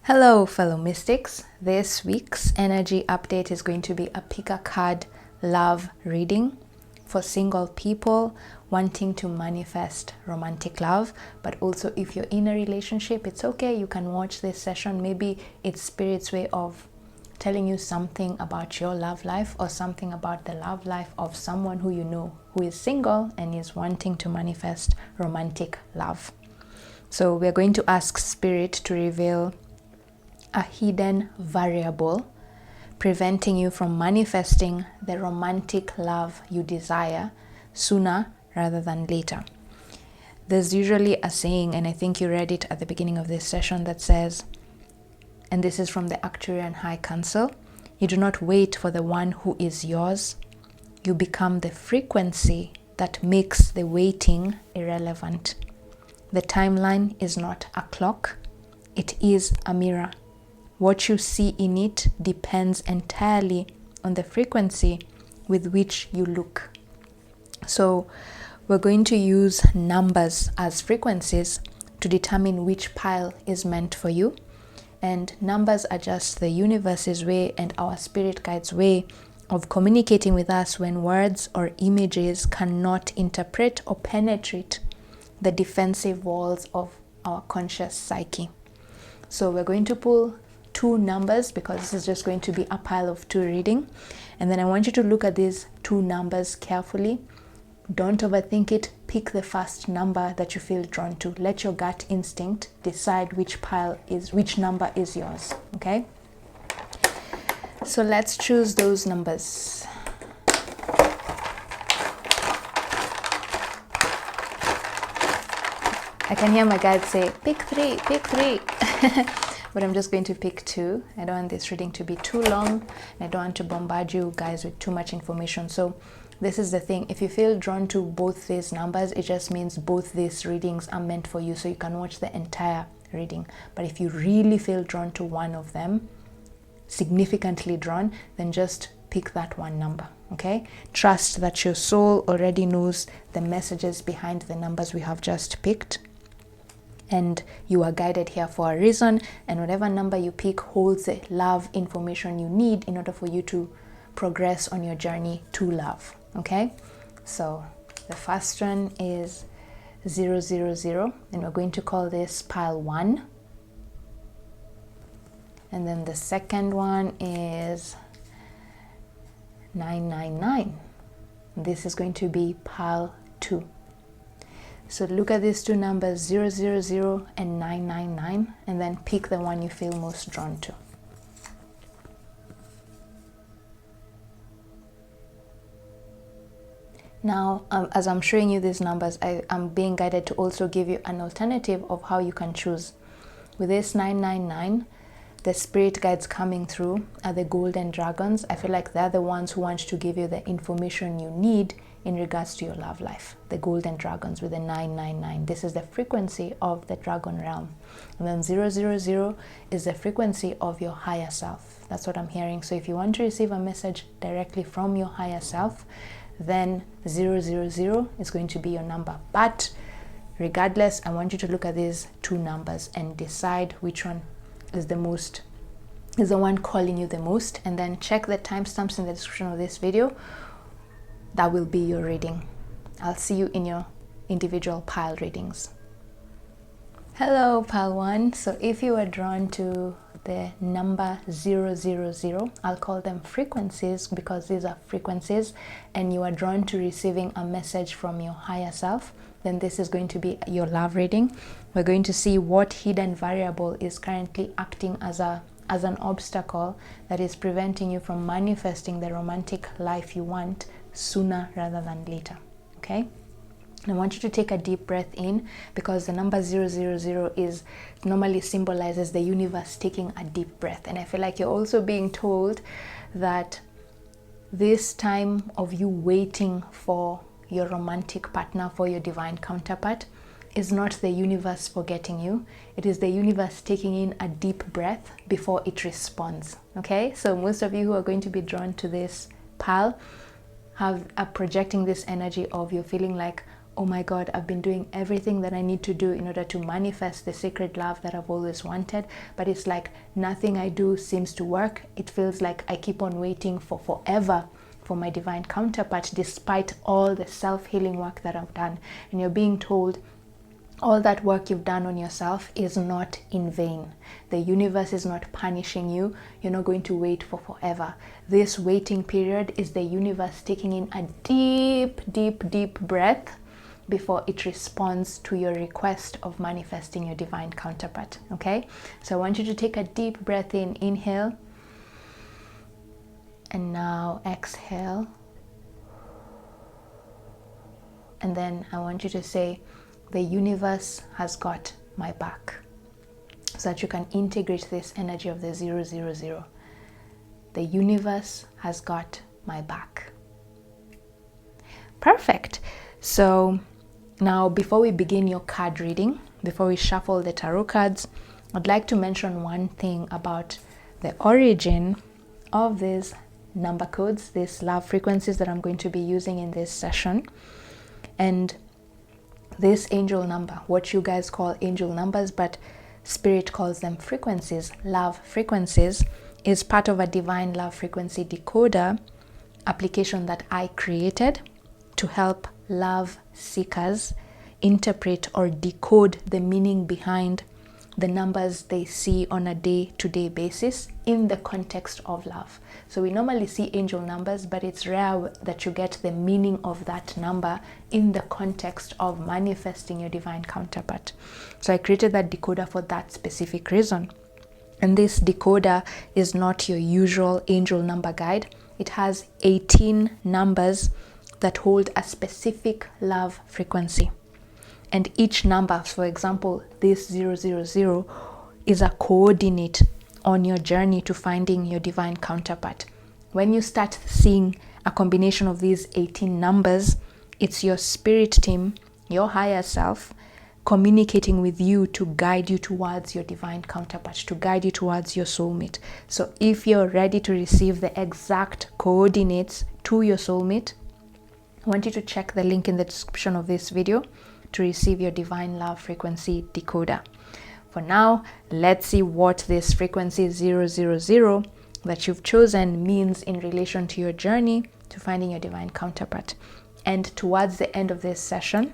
Hello, fellow mystics. This week's energy update is going to be a pick a card love reading for single people wanting to manifest romantic love. But also, if you're in a relationship, it's okay. You can watch this session. Maybe it's Spirit's way of telling you something about your love life or something about the love life of someone who you know who is single and is wanting to manifest romantic love. So we're going to ask Spirit to reveal a hidden variable preventing you from manifesting the romantic love you desire sooner rather than later. There's usually a saying, and I think you read it at the beginning of this session, that says, and this is from the Actuarian High Council, you do not wait for the one who is yours, you become the frequency that makes the waiting irrelevant. The timeline is not a clock, it is a mirror. What you see in it depends entirely on the frequency with which you look. So we're going to use numbers as frequencies to determine which pile is meant for you. And numbers are just the universe's way and our spirit guide's way of communicating with us when words or images cannot interpret or penetrate the defensive walls of our conscious psyche. So we're going to pull two numbers because this is just going to be a pile of two reading, and then I want you to look at these two numbers carefully. Don't overthink it. Pick the first number that you feel drawn to. Let your gut instinct decide which number is yours. Okay, so let's choose those numbers. I can hear my guides say pick three but I'm just going to pick two. I don't want this reading to be too long, and I don't want to bombard you guys with too much information. So this is the thing, if you feel drawn to both these numbers, it just means both these readings are meant for you, so you can watch the entire reading. But if you really feel drawn to one of them, significantly drawn, then just pick that one number. Okay, trust that your soul already knows the messages behind the numbers we have just picked, and you are guided here for a reason, and whatever number you pick holds the love information you need in order for you to progress on your journey to love. Okay, so the first one is 000, and we're going to call this pile 1. And then the second one is 999. This is going to be pile 2. So look at these two numbers, 000 and 999, and then pick the one you feel most drawn to. Now, as I'm showing you these numbers, I'm being guided to also give you an alternative of how you can choose. With this 999, the spirit guides coming through are the golden dragons. I feel like they're the ones who want to give you the information you need in regards to your love life. The golden dragons with the 999. This is the frequency of the dragon realm. And then 000 is the frequency of your higher self. That's what I'm hearing. So if you want to receive a message directly from your higher self, then 000 is going to be your number. But regardless, I want you to look at these two numbers and decide which one is the one calling you the most, and then check the timestamps in the description of this video. That will be your reading. I'll see you in your individual pile readings. Hello, pile 1. So if you are drawn to the number 000, I'll call them frequencies because these are frequencies, and you are drawn to receiving a message from your higher self, then this is going to be your love reading. We're going to see what hidden variable is currently acting as an obstacle that is preventing you from manifesting the romantic life you want sooner rather than later. Okay, and I want you to take a deep breath in, because the number 000 is normally symbolizes the universe taking a deep breath. And I feel like you're also being told that this time of you waiting for your romantic partner, for your divine counterpart, is not the universe forgetting you. It is the universe taking in a deep breath before it responds. Okay, so most of you who are going to be drawn to this pile are projecting this energy of you're feeling like oh my God, I've been doing everything that I need to do in order to manifest the sacred love that I've always wanted, but it's like nothing I do seems to work. It feels like I keep on waiting for forever for my divine counterpart, despite all the self-healing work that I've done. And you're being told all that work you've done on yourself is not in vain. The universe is not punishing you. You're not going to wait for forever. This waiting period is the universe taking in a deep, deep, deep breath before it responds to your request of manifesting your divine counterpart. Okay? So I want you to take a deep breath in. Inhale. And now exhale. And then I want you to say, the universe has got my back, so that you can integrate this energy of the 000. The universe has got my back. Perfect. So now, before we begin your card reading, before we shuffle the tarot cards, I'd like to mention one thing about the origin of these number codes, these love frequencies that I'm going to be using in this session. And this angel number, what you guys call angel numbers, but Spirit calls them frequencies, love frequencies, is part of a divine love frequency decoder application that I created to help love seekers interpret or decode the meaning behind the numbers they see on a day-to-day basis in the context of love. So we normally see angel numbers, but it's rare that you get the meaning of that number in the context of manifesting your divine counterpart. So I created that decoder for that specific reason. And this decoder is not your usual angel number guide. It has 18 numbers that hold a specific love frequency. And each number, for example, this 000 is a coordinate on your journey to finding your divine counterpart. When you start seeing a combination of these 18 numbers, it's your spirit team, your higher self, communicating with you to guide you towards your divine counterpart, to guide you towards your soulmate. So if you're ready to receive the exact coordinates to your soulmate, I want you to check the link in the description of this video to receive your divine love frequency decoder. For now, let's see what this frequency 000 that you've chosen means in relation to your journey to finding your divine counterpart. And towards the end of this session,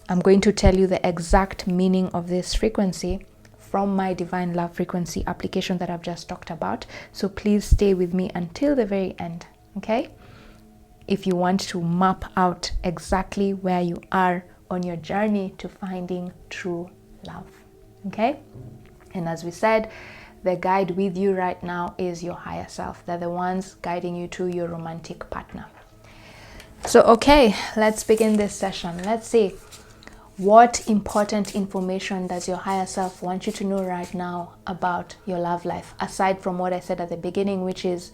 I'm going to tell you the exact meaning of this frequency from my divine love frequency application that I've just talked about. So please stay with me until the very end, okay? If you want to map out exactly where you are on your journey to finding true love, okay? And as we said, the guide with you right now is your higher self. They're the ones guiding you to your romantic partner. So, okay, let's begin this session. Let's see, what important information does your higher self want you to know right now about your love life, aside from what I said at the beginning, which is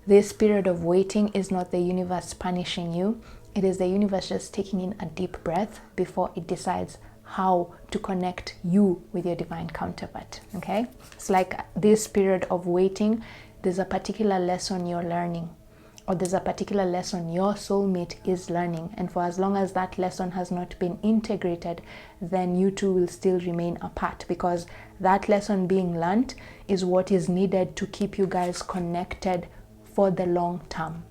this period of waiting is not the universe punishing you. It is the universe just taking in a deep breath before it decides how to connect you with your divine counterpart, okay? It's like this period of waiting, there's a particular lesson you're learning, or there's a particular lesson your soulmate is learning. And for as long as that lesson has not been integrated, then you two will still remain apart, because that lesson being learned is what is needed to keep you guys connected for the long term.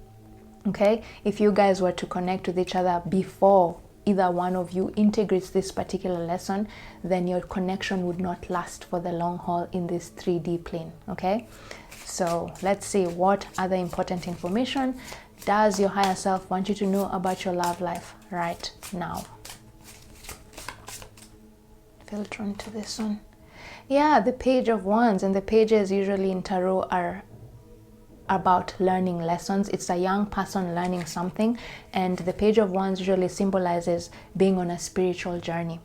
Okay, if you guys were to connect with each other before either one of you integrates this particular lesson, then your connection would not last for the long haul in this 3D plane. Okay, so let's see, what other important information does your higher self want you to know about your love life right now? Filter onto this one. Yeah, the Page of Wands, and the pages usually in tarot are about learning lessons. It's a young person learning something, and the Page of Wands usually symbolizes being on a spiritual journey.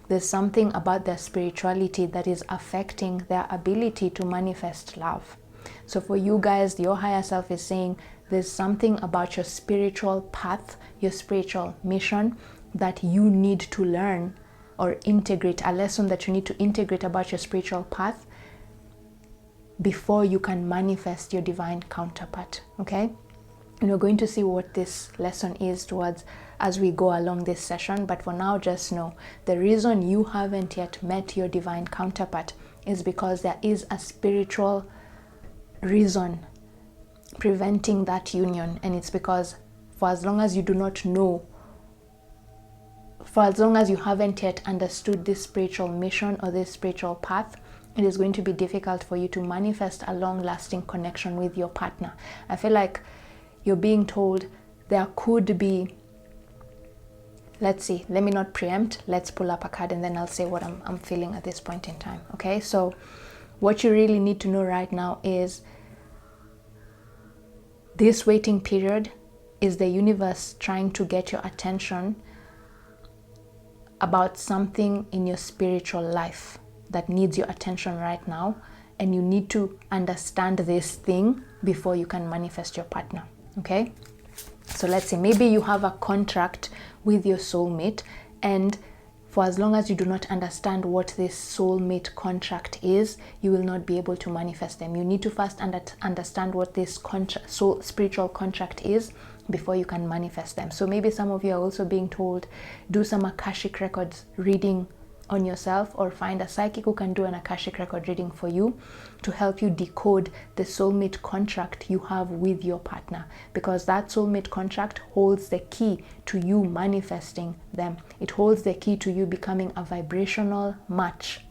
There's something about their spirituality that is affecting their ability to manifest love. So for you guys, your higher self is saying there's something about your spiritual path, your spiritual mission, that you need to learn or integrate, a lesson that you need to integrate about your spiritual path before you can manifest your divine counterpart, okay? And we're going to see what this lesson is towards as we go along this session. But for now, just know the reason you haven't yet met your divine counterpart is because there is a spiritual reason preventing that union. And it's because for as long as you do not know, for as long as you haven't yet understood this spiritual mission or this spiritual path, it is going to be difficult for you to manifest a long-lasting connection with your partner. I feel like you're being told there could be, let's see, let me not preempt, let's pull up a card and then I'll say what I'm feeling at this point in time. Okay, so what you really need to know right now is this waiting period is the universe trying to get your attention about something in your spiritual life that needs your attention right now, and you need to understand this thing before you can manifest your partner. Okay, so let's say maybe you have a contract with your soulmate, and for as long as you do not understand what this soulmate contract is, you will not be able to manifest them. You need to first understand what this spiritual contract is before you can manifest them. So maybe some of you are also being told, do some Akashic Records reading on yourself, or find a psychic who can do an Akashic Record reading for you to help you decode the soulmate contract you have with your partner, because that soulmate contract holds the key to you manifesting them. It holds the key to you becoming a vibrational match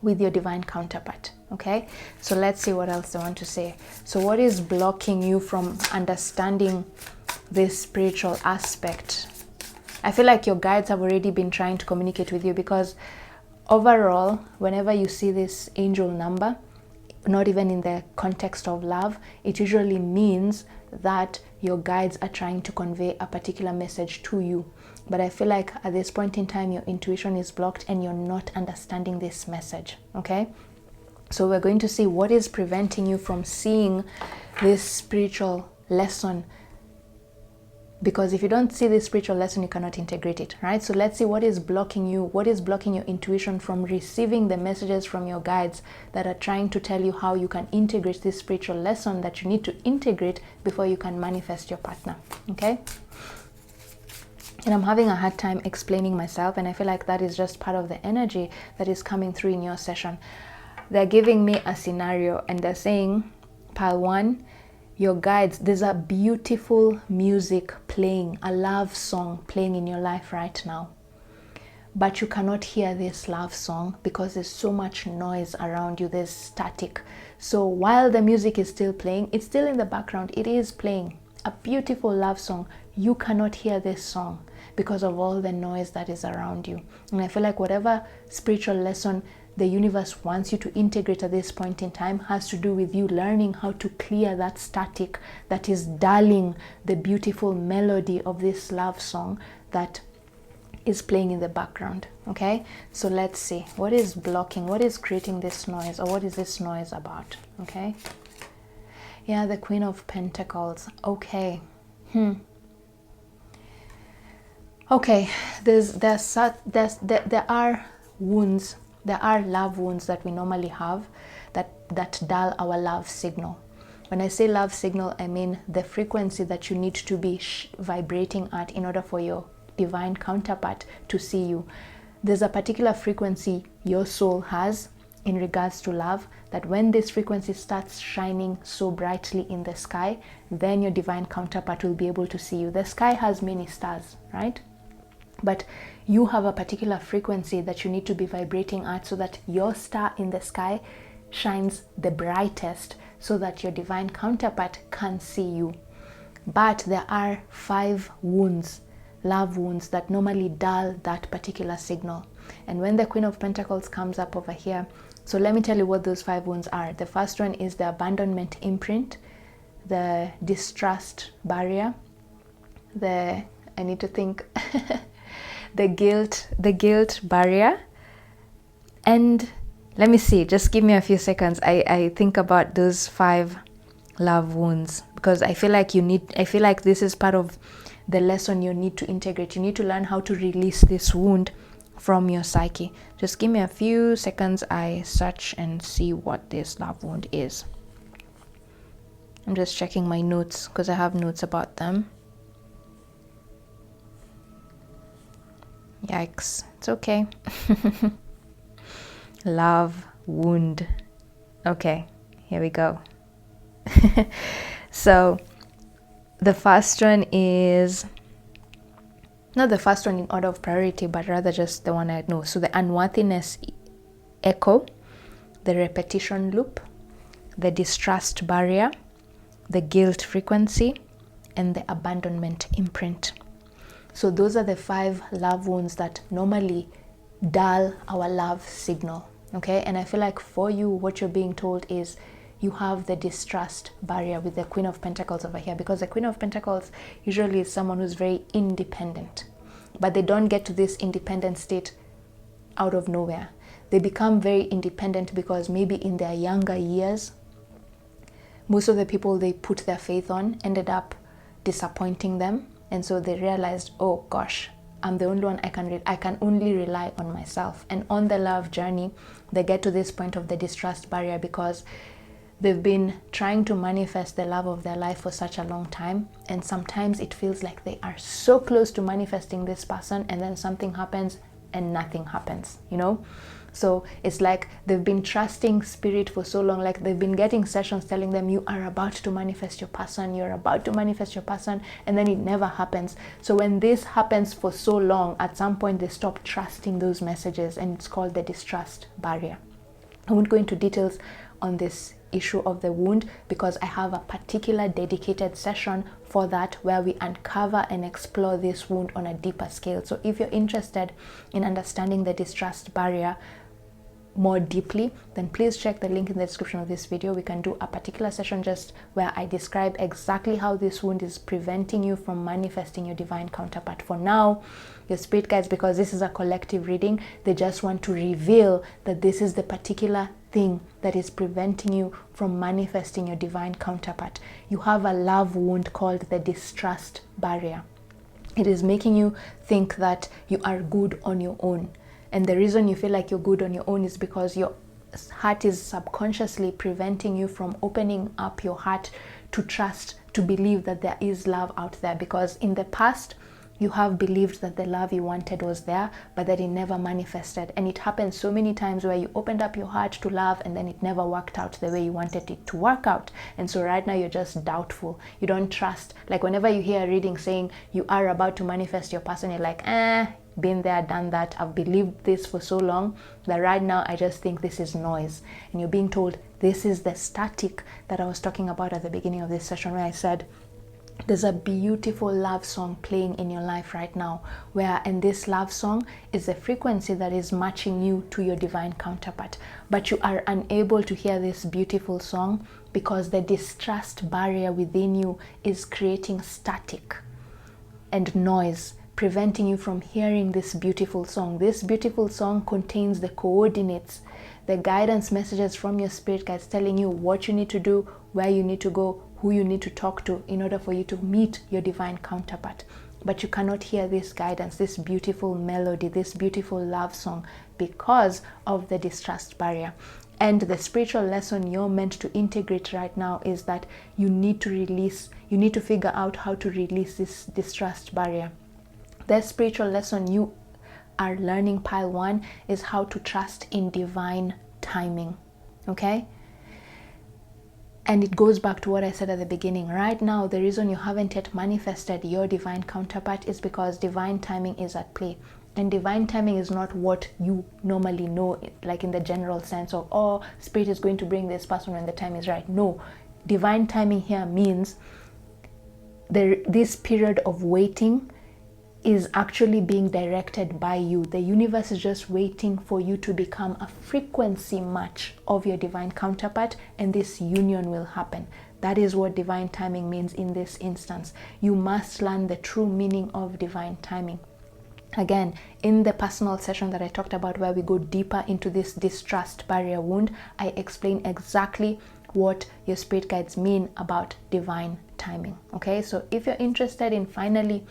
with your divine counterpart. Okay, so let's see what else they want to say. So what is blocking you from understanding this spiritual aspect? I feel like your guides have already been trying to communicate with you, because overall, whenever you see this angel number, not even in the context of love, it usually means that your guides are trying to convey a particular message to you. But I feel like at this point in time, your intuition is blocked and you're not understanding this message. Okay, so we're going to see what is preventing you from seeing this spiritual lesson, because if you don't see this spiritual lesson, you cannot integrate it, right? So let's see what is blocking you, what is blocking your intuition from receiving the messages from your guides that are trying to tell you how you can integrate this spiritual lesson that you need to integrate before you can manifest your partner. Okay, and I'm having a hard time explaining myself, and I feel like that is just part of the energy that is coming through in your session. They're giving me a scenario and they're saying, pile 1, your guides, there's a beautiful music playing, a love song playing in your life right now, but you cannot hear this love song because there's so much noise around you, there's static. So while the music is still playing, it's still in the background, it is playing a beautiful love song, you cannot hear this song because of all the noise that is around you. And I feel like whatever spiritual lesson the universe wants you to integrate at this point in time has to do with you learning how to clear that static that is dulling the beautiful melody of this love song that is playing in the background. Okay, so let's see what is blocking, what is creating this noise, or what is this noise about? Okay, yeah, the Queen of Pentacles. Okay, okay, there are wounds. There are love wounds that we normally have that dull our love signal. When I say love signal, I mean the frequency that you need to be vibrating at in order for your divine counterpart to see you. There's a particular frequency your soul has in regards to love, that when this frequency starts shining so brightly in the sky, then your divine counterpart will be able to see you. The sky has many stars, right? But you have a particular frequency that you need to be vibrating at so that your star in the sky shines the brightest so that your divine counterpart can see you. But there are 5 wounds, love wounds, that normally dull that particular signal. And when the Queen of Pentacles comes up over here, so let me tell you what those 5 wounds are. The first one is the abandonment imprint, the distrust barrier, I need to think, the guilt barrier, and let me see, just give me a few seconds. I think about those 5 love wounds, because I feel like this is part of the lesson you need to integrate. You need to learn how to release this wound from your psyche. Just give me a few seconds. I search and see what this love wound is. I'm just checking my notes because I have notes about them. Yikes. It's okay. Love wound. Okay, here we go. So the first one is not the first one in order of priority, but rather just the one I know. So the unworthiness echo, the repetition loop, the distrust barrier, the guilt frequency, and the abandonment imprint. So those are the 5 love wounds that normally dull our love signal. Okay, and I feel like for you, what you're being told is you have the distrust barrier with the Queen of Pentacles over here, because the Queen of Pentacles usually is someone who's very independent, but they don't get to this independent state out of nowhere. They become very independent because maybe in their younger years, most of the people they put their faith on ended up disappointing them, and so they realized, oh gosh, I'm the only one I can only rely on myself. And on the love journey, they get to this point of the distrust barrier because they've been trying to manifest the love of their life for such a long time, and sometimes it feels like they are so close to manifesting this person, and then something happens and nothing happens, you know? So it's like they've been trusting spirit for so long, like they've been getting sessions telling them you are about to manifest your person, you're about to manifest your person, and then it never happens. So when this happens for so long, at some point they stop trusting those messages, and it's called the distrust barrier. I won't go into details on this issue of the wound because I have a particular dedicated session for that where we uncover and explore this wound on a deeper scale. So if you're interested in understanding the distrust barrier more deeply, then please check the link in the description of this video. We can do a particular session just where I describe exactly how this wound is preventing you from manifesting your divine counterpart. For now, your spirit guides, because this is a collective reading, they just want to reveal that this is the particular thing that is preventing you from manifesting your divine counterpart. You have a love wound called the distrust barrier. It is making you think that you are good on your own. And the reason you feel like you're good on your own is because your heart is subconsciously preventing you from opening up your heart to trust, to believe that there is love out there. Because in the past, you have believed that the love you wanted was there, but that it never manifested. And it happened so many times where you opened up your heart to love and then it never worked out the way you wanted it to work out. And so right now you're just doubtful. You don't trust. Like whenever you hear a reading saying you are about to manifest your person, you're like, been there, done that. I've believed this for so long that right now I just think this is noise. And you're being told this is the static that I was talking about at the beginning of this session, where I said there's a beautiful love song playing in your life right now, and this love song is a frequency that is matching you to your divine counterpart, but you are unable to hear this beautiful song because the distrust barrier within you is creating static and noise, preventing you from hearing this beautiful song. This beautiful song contains the coordinates, the guidance messages from your spirit guides telling you what you need to do, where you need to go, who you need to talk to in order for you to meet your divine counterpart. But you cannot hear this guidance, this beautiful melody, this beautiful love song because of the distrust barrier. And the spiritual lesson you're meant to integrate right now is that you need to figure out how to release this distrust barrier. The spiritual lesson you are learning, pile 1, is how to trust in divine timing. Okay? And it goes back to what I said at the beginning. Right now, the reason you haven't yet manifested your divine counterpart is because divine timing is at play. And divine timing is not what you normally know, like in the general sense of, oh, spirit is going to bring this person when the time is right. No, divine timing here means this period of waiting is actually being directed by you. The universe is just waiting for you to become a frequency match of your divine counterpart, and this union will happen. That is what divine timing means in this instance. You must learn the true meaning of divine timing. Again, in the personal session that I talked about, where we go deeper into this distrust barrier wound, I explain exactly what your spirit guides mean about divine timing. Okay, so if you're interested in finally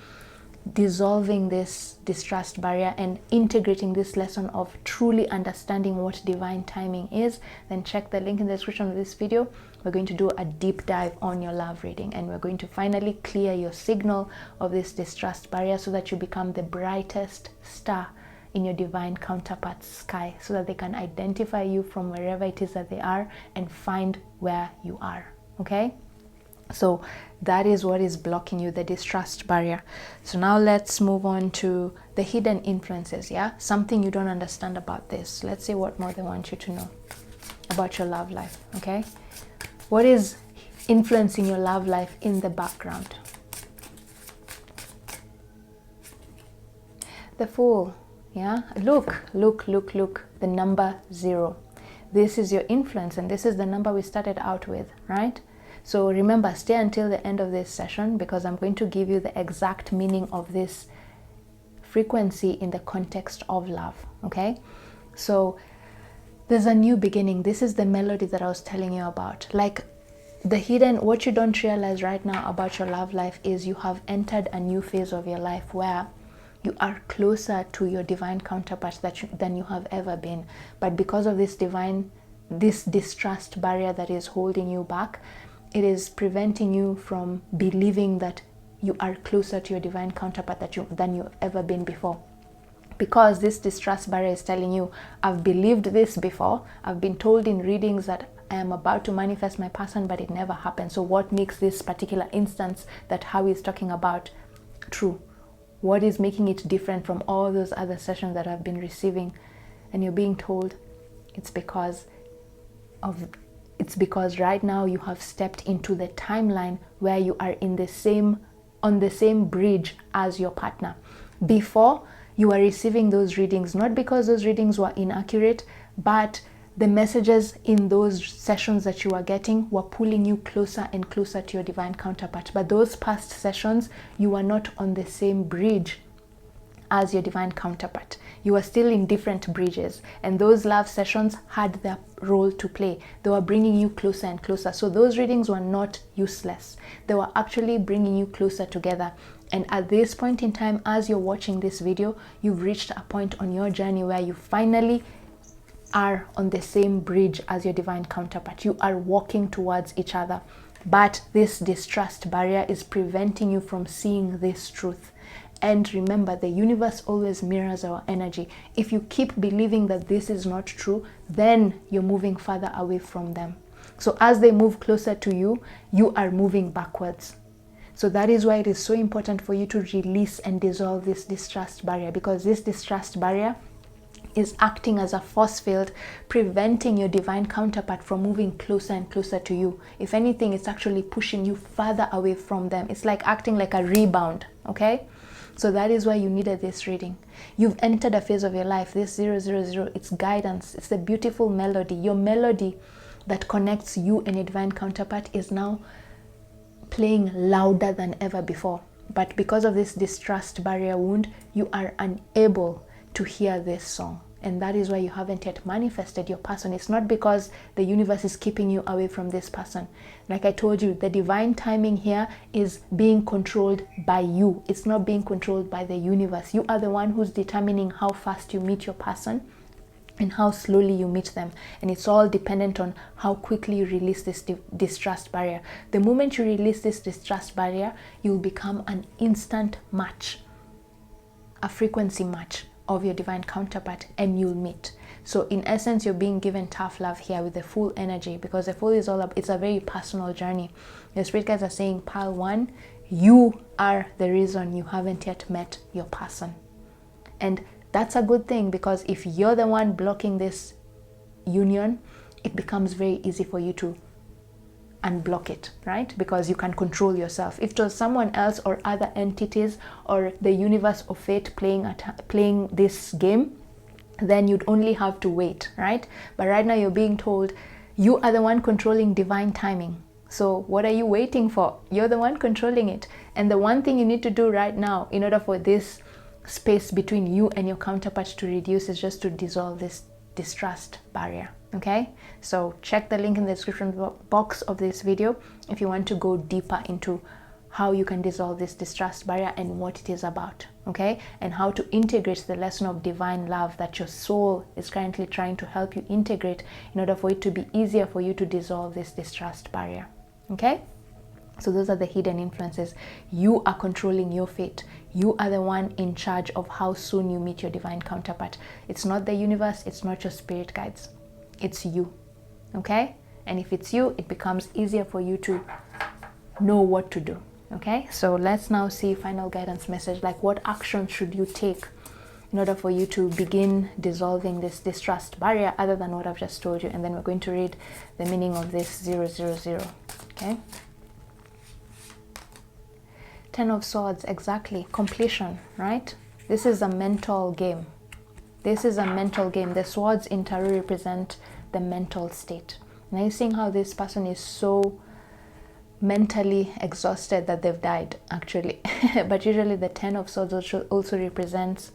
dissolving this distrust barrier and integrating this lesson of truly understanding what divine timing is, then check the link in the description of this video. We're going to do a deep dive on your love reading, and we're going to finally clear your signal of this distrust barrier so that you become the brightest star in your divine counterpart's sky, so that they can identify you from wherever it is that they are and find where you are. Okay? So that is what is blocking you, the distrust barrier. So now let's move on to the hidden influences. Yeah, something you don't understand about this. Let's see what more they want you to know about your love life. Okay, what is influencing your love life in the background? The Fool. Yeah, look, the number 0. This is your influence, and this is the number we started out with, right? So remember, stay until the end of this session, because I'm going to give you the exact meaning of this frequency in the context of love. Okay, so there's a new beginning. This is the melody that I was telling you about. Like the hidden, what you don't realize right now about your love life is you have entered a new phase of your life where you are closer to your divine counterpart than you have ever been. But because of this distrust barrier that is holding you back, it is preventing you from believing that you are closer to your divine counterpart than you've ever been before. Because this distrust barrier is telling you, I've believed this before, I've been told in readings that I am about to manifest my person, but it never happened. So what makes this particular instance that Howie is talking about true? What is making it different from all those other sessions that I've been receiving? And you're being told it's because right now you have stepped into the timeline where you are on the same bridge as your partner. Before, you were receiving those readings not because those readings were inaccurate, but the messages in those sessions that you were getting were pulling you closer and closer to your divine counterpart. But those past sessions, you were not on the same bridge as your divine counterpart. You are still in different bridges, and those love sessions had their role to play. They were bringing you closer and closer. So those readings were not useless. They were actually bringing you closer together. And at this point in time, as you're watching this video, you've reached a point on your journey where you finally are on the same bridge as your divine counterpart. You are walking towards each other. But this distrust barrier is preventing you from seeing this truth. And remember, the universe always mirrors our energy. If you keep believing that this is not true, then you're moving further away from them. So as they move closer to you, you are moving backwards. So that is why it is so important for you to release and dissolve this distrust barrier, because this distrust barrier is acting as a force field, preventing your divine counterpart from moving closer and closer to you. If anything, it's actually pushing you further away from them. It's like acting like a rebound, okay? So that is why you needed this reading. You've entered a phase of your life, this 000, it's guidance, it's the beautiful melody. Your melody that connects you and your divine counterpart is now playing louder than ever before. But because of this distrust barrier wound, you are unable to hear this song. And that is why you haven't yet manifested your person. It's not because the universe is keeping you away from this person. Like I told you, the divine timing here is being controlled by you. It's not being controlled by the universe. You are the one who's determining how fast you meet your person and how slowly you meet them. And it's all dependent on how quickly you release this distrust barrier. The moment you release this distrust barrier, you'll become an instant match, a frequency match of your divine counterpart, and you'll meet. So in essence, you're being given tough love here with the Fool energy, because the Fool is it's a very personal journey. The spirit guides are saying, pile 1, you are the reason you haven't yet met your person. And that's a good thing, because if you're the one blocking this union, it becomes very easy for you to unblock it, right? Because you can control yourself. If it was someone else or other entities or the universe or fate playing this game, then you'd only have to wait, right? But right now you're being told you are the one controlling divine timing. So what are you waiting for? You're the one controlling it. And the one thing you need to do right now in order for this space between you and your counterpart to reduce is just to dissolve this distrust barrier. Okay, so check the link in the description box of this video if you want to go deeper into how you can dissolve this distrust barrier and what it is about, okay? And how to integrate the lesson of divine love that your soul is currently trying to help you integrate in order for it to be easier for you to dissolve this distrust barrier, okay? So those are the hidden influences. You are controlling your fate. You are the one in charge of how soon you meet your divine counterpart. It's not the universe, it's not your spirit guides. It's you, okay? And if it's you, it becomes easier for you to know what to do, okay? So let's now see final guidance message, like what action should you take in order for you to begin dissolving this distrust barrier other than what I've just told you. And then we're going to read the meaning of this 000, okay? 10 of Swords, exactly. Completion, right? This is a mental game. This is a mental game. The swords in tarot represent the mental state. Now you're seeing how this person is so mentally exhausted that they've died, actually. But usually the 10 of Swords also represents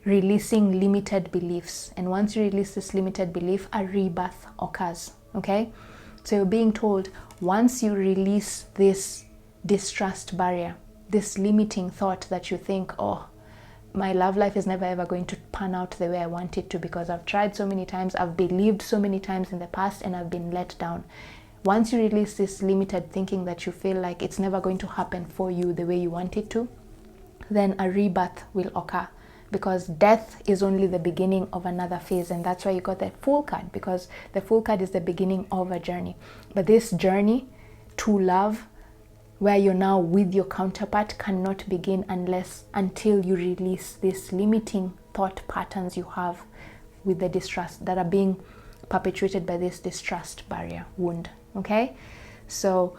releasing limited beliefs. And once you release this limited belief, a rebirth occurs, okay? So you're being told, once you release this distrust barrier, this limiting thought that you think, oh, my love life is never ever going to pan out the way I want it to because I've tried so many times, I've believed so many times in the past and I've been let down. Once you release this limited thinking that you feel like it's never going to happen for you the way you want it to, then a rebirth will occur, because death is only the beginning of another phase. And that's why you got that Fool card, because the Fool card is the beginning of a journey. But this journey to love, where you're now with your counterpart, cannot begin until you release these limiting thought patterns you have with the distrust that are being perpetuated by this distrust barrier wound, okay? So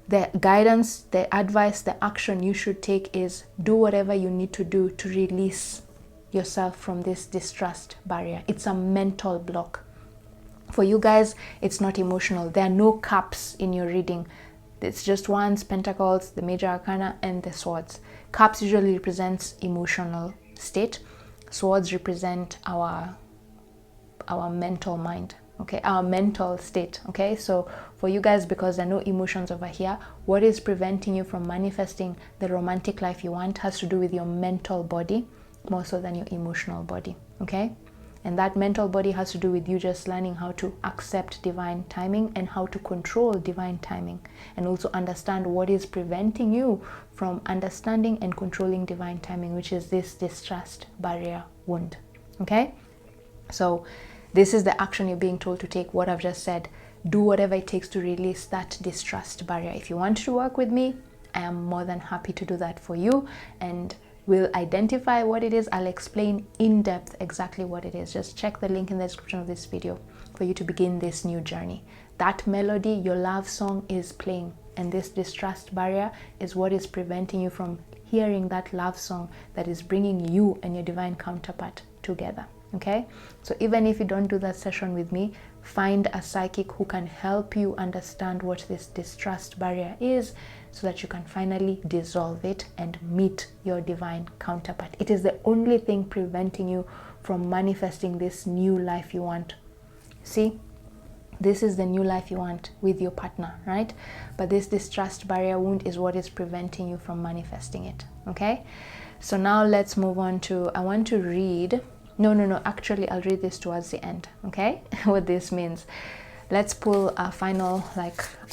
the guidance, the advice, the action you should take is do whatever you need to do to release yourself from this distrust barrier. It's a mental block. For you guys, it's not emotional. There are no cups in your reading. It's just Wands, Pentacles, the Major Arcana, and the Swords. Cups usually represents emotional state. Swords represent our mental mind, okay, our mental state, okay? So for you guys, because there are no emotions over here, what is preventing you from manifesting the romantic life you want has to do with your mental body more so than your emotional body, okay? And that mental body has to do with you just learning how to accept divine timing and how to control divine timing, and also understand what is preventing you from understanding and controlling divine timing, which is this distrust barrier wound, okay? So this is the action you're being told to take, what I've just said. Do whatever it takes to release that distrust barrier. If you want to work with me, I am more than happy to do that for you, and we'll identify what it is. I'll explain in depth exactly what it is. Just check the link in the description of this video for you to begin this new journey. That melody, your love song, is playing, and this distrust barrier is what is preventing you from hearing that love song that is bringing you and your divine counterpart together, okay? So even if you don't do that session with me, find a psychic who can help you understand what this distrust barrier is, so that you can finally dissolve it and meet your divine counterpart. It is the only thing preventing you from manifesting this new life you want. See, this is the new life you want with your partner, right? But this distrust barrier wound is what is preventing you from manifesting it, okay? So now let's move on to, I want to read, actually I'll read this towards the end, okay? What this means. Let's pull a final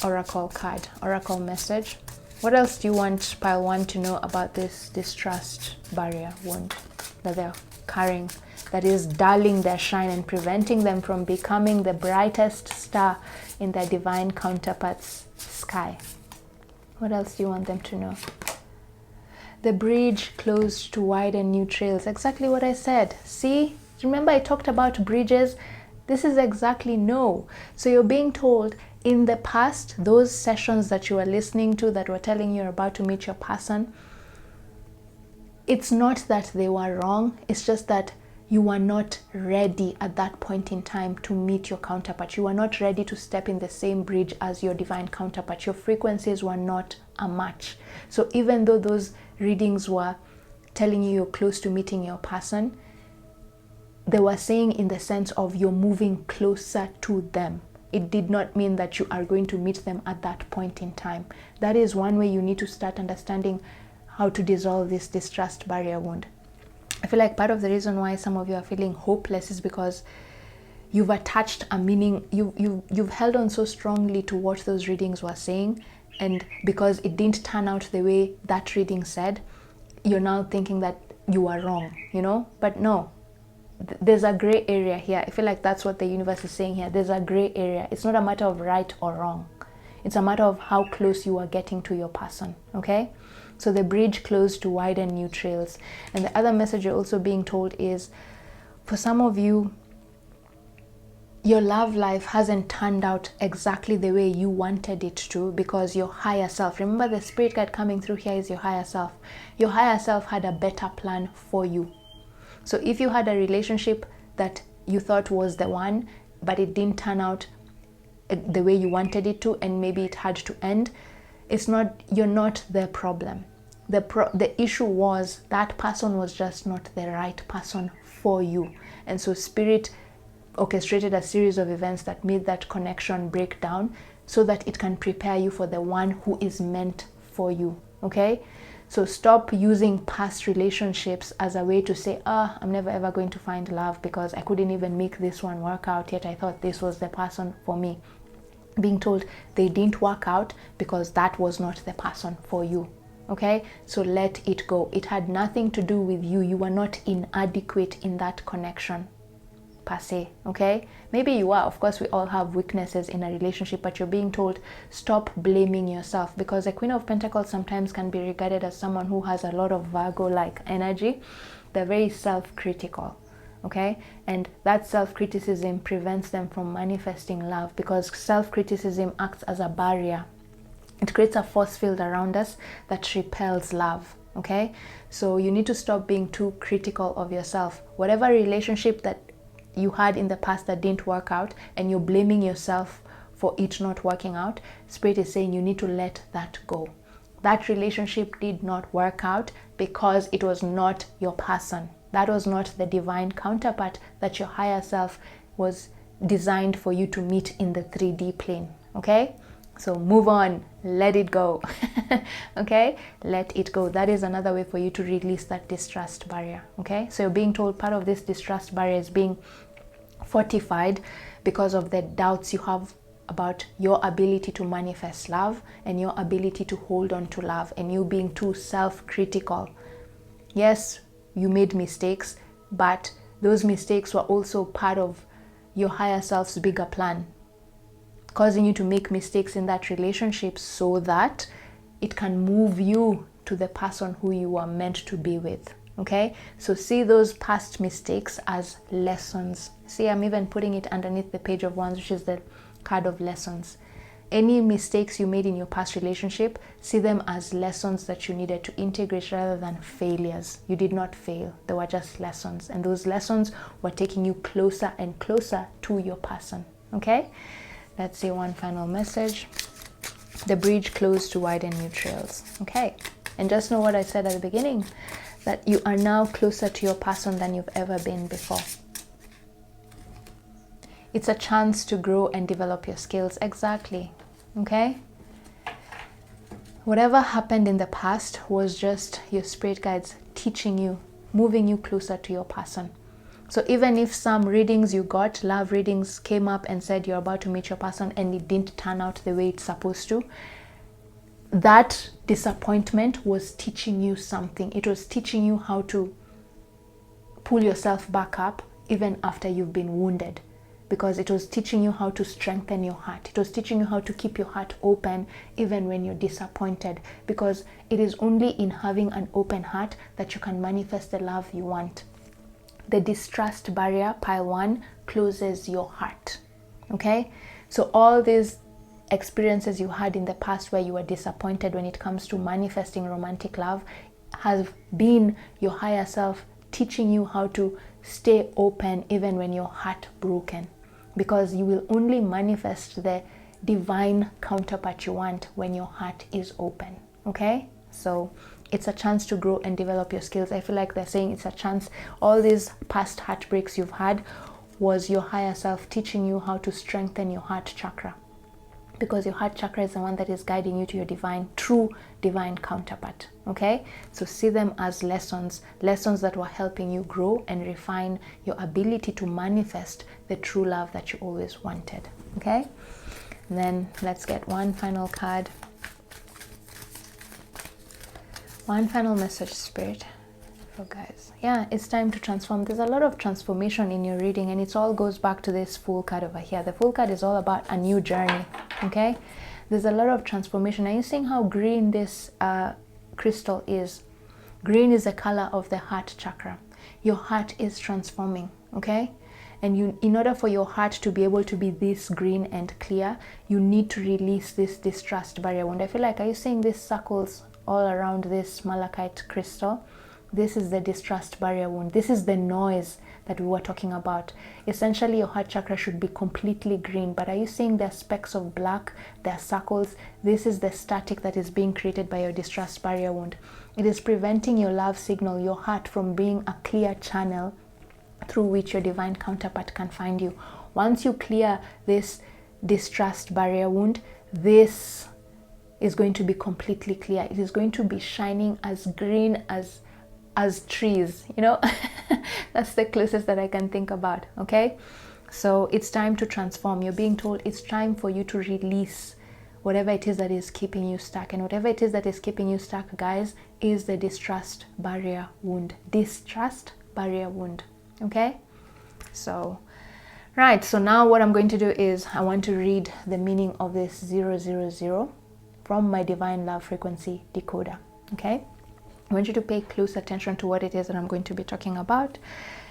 oracle card, oracle message. What else do you want pile 1 to know about this distrust barrier wound that they're carrying, that is dulling their shine and preventing them from becoming the brightest star in their divine counterpart's sky? What else do you want them to know? The bridge closed to widen new trails. Exactly what I said. See? Remember I talked about bridges? This is exactly no. So you're being told, in the past, those sessions that you were listening to that were telling you you're about to meet your person, it's not that they were wrong. It's just that you were not ready at that point in time to meet your counterpart. You were not ready to step in the same bridge as your divine counterpart. Your frequencies were not a match. So even though those readings were telling you you're close to meeting your person, they were saying in the sense of you're moving closer to them. it did not mean that you are going to meet them at that point in time. That is one way you need to start understanding how to dissolve this distrust barrier wound. I feel like part of the reason why some of you are feeling hopeless is because you've attached a meaning, you've held on so strongly to what those readings were saying, and because it didn't turn out the way that reading said, you're now thinking that you are wrong, you know? But no, there's a gray area here. I feel like that's what the universe is saying here. There's a gray area. It's not a matter of right or wrong. It's a matter of how close you are getting to your person, okay? So the bridge closed to widen new trails. And the other message you're also being told is, for some of you, your love life hasn't turned out exactly the way you wanted it to, because your higher self, remember the spirit guide coming through here is your higher self. Your higher self had a better plan for you. So if you had a relationship that you thought was the one, but it didn't turn out the way you wanted it to, and maybe it had to end, you're not the problem. The issue was that person was just not the right person for you. And so spirit orchestrated a series of events that made that connection break down so that it can prepare you for the one who is meant for you, okay? So stop using past relationships as a way to say, I'm never ever going to find love because I couldn't even make this one work out, yet I thought this was the person for me. Being told they didn't work out because that was not the person for you, okay? So let it go. It had nothing to do with you. You were not inadequate in that connection per se, okay? Maybe you are. Of course, we all have weaknesses in a relationship, but you're being told stop blaming yourself, because the Queen of Pentacles sometimes can be regarded as someone who has a lot of Virgo-like energy. They're very self-critical, okay? And that self-criticism prevents them from manifesting love, because self-criticism acts as a barrier. It creates a force field around us that repels love, okay? So you need to stop being too critical of yourself. Whatever relationship that you had in the past that didn't work out, and you're blaming yourself for it not working out, Spirit is saying you need to let that go. That relationship did not work out because it was not your person. That was not the divine counterpart that your higher self was designed for you to meet in the 3D plane, okay? So move on, let it go, okay? Let it go. That is another way for you to release that distrust barrier, okay? So you're being told part of this distrust barrier is being fortified because of the doubts you have about your ability to manifest love and your ability to hold on to love, and you being too self-critical. Yes, you made mistakes, but those mistakes were also part of your higher self's bigger plan, causing you to make mistakes in that relationship so that it can move you to the person who you are meant to be with, okay? So see those past mistakes as lessons. See, I'm even putting it underneath the Page of Wands, which is the card of lessons. Any mistakes you made in your past relationship, see them as lessons that you needed to integrate rather than failures. You did not fail. They were just lessons. And those lessons were taking you closer and closer to your person, okay? Let's say one final message. The bridge closed to widen new trails, okay? And just know what I said at the beginning, that you are now closer to your person than you've ever been before. It's a chance to grow and develop your skills. Exactly, okay? Whatever happened in the past was just your spirit guides teaching you, moving you closer to your person. So even if some readings you got, love readings, came up and said you're about to meet your person and it didn't turn out the way it's supposed to, that disappointment was teaching you something. It was teaching you how to pull yourself back up even after you've been wounded, because it was teaching you how to strengthen your heart. It was teaching you how to keep your heart open even when you're disappointed, because it is only in having an open heart that you can manifest the love you want. The distrust barrier, pile 1, closes your heart, okay? So all these experiences you had in the past where you were disappointed when it comes to manifesting romantic love have been your higher self teaching you how to stay open even when you're heartbroken, because you will only manifest the divine counterpart you want when your heart is open, okay? So it's a chance to grow and develop your skills. I feel like they're saying it's a chance. All these past heartbreaks you've had was your higher self teaching you how to strengthen your heart chakra, because your heart chakra is the one that is guiding you to your true divine counterpart. Okay, so see them as lessons that were helping you grow and refine your ability to manifest the true love that you always wanted. Okay, and then let's get one final card, one final message, Spirit. Guys, yeah, it's time to transform. There's a lot of transformation in your reading, and it all goes back to this Fool card over here. The Fool card is all about a new journey. Okay, there's a lot of transformation. Are you seeing how green this crystal is? Green is the color of the heart chakra. Your heart is transforming. Okay, and in order for your heart to be able to be this green and clear, you need to release this distrust barrier wound. I feel like, are you seeing these circles all around this malachite crystal? This is the distrust barrier wound. This is the noise that we were talking about. Essentially, your heart chakra should be completely green, but are you seeing there are specks of black, there are circles? This is the static that is being created by your distrust barrier wound. It is preventing your love signal, your heart, from being a clear channel through which your divine counterpart can find you. Once you clear this distrust barrier wound, this is going to be completely clear. It is going to be shining as green as trees, you know. That's the closest that I can think about. Okay, so it's time to transform. You're being told it's time for you to release whatever it is that is keeping you stuck, and whatever it is that is keeping you stuck, guys, is the distrust barrier wound. Distrust barrier wound. Okay, so right, so now what I'm going to do is I want to read the meaning of this 000 from my divine love frequency decoder. Okay, I want you to pay close attention to what it is that I'm going to be talking about,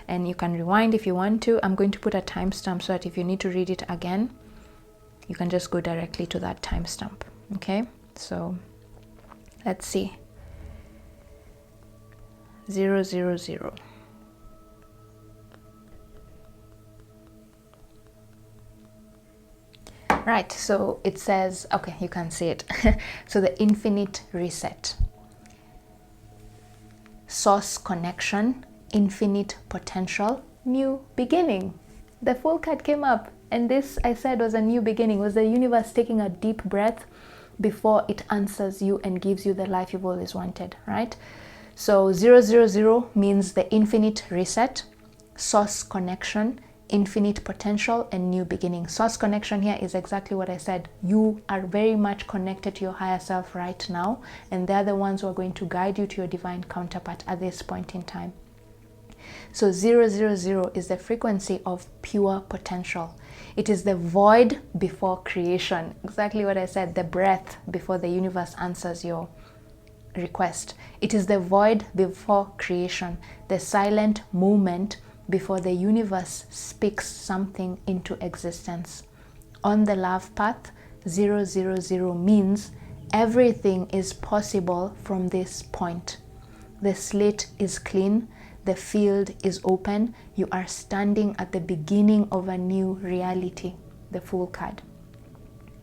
and you can rewind if you want to. I'm going to put a timestamp so that if you need to read it again, you can just go directly to that timestamp. Okay, so let's see. 000. Right, so it says, okay, you can see it. So the infinite reset. Source connection, infinite potential, new beginning. The Fool card came up, and this, I said, was a new beginning. Was the universe taking a deep breath before it answers you and gives you the life you've always wanted, right? So 000 means the infinite reset, source connection, infinite potential, and new beginning. Source connection here is exactly what I said. You are very much connected to your higher self right now, and they're the ones who are going to guide you to your divine counterpart at this point in time. So 000 is the frequency of pure potential. It is the void before creation. Exactly what I said, the breath before the universe answers your request. It is the void before creation, the silent moment before the universe speaks something into existence. On the love path, 000 means everything is possible from this point. The slate is clean, the field is open, you are standing at the beginning of a new reality. The Fool card.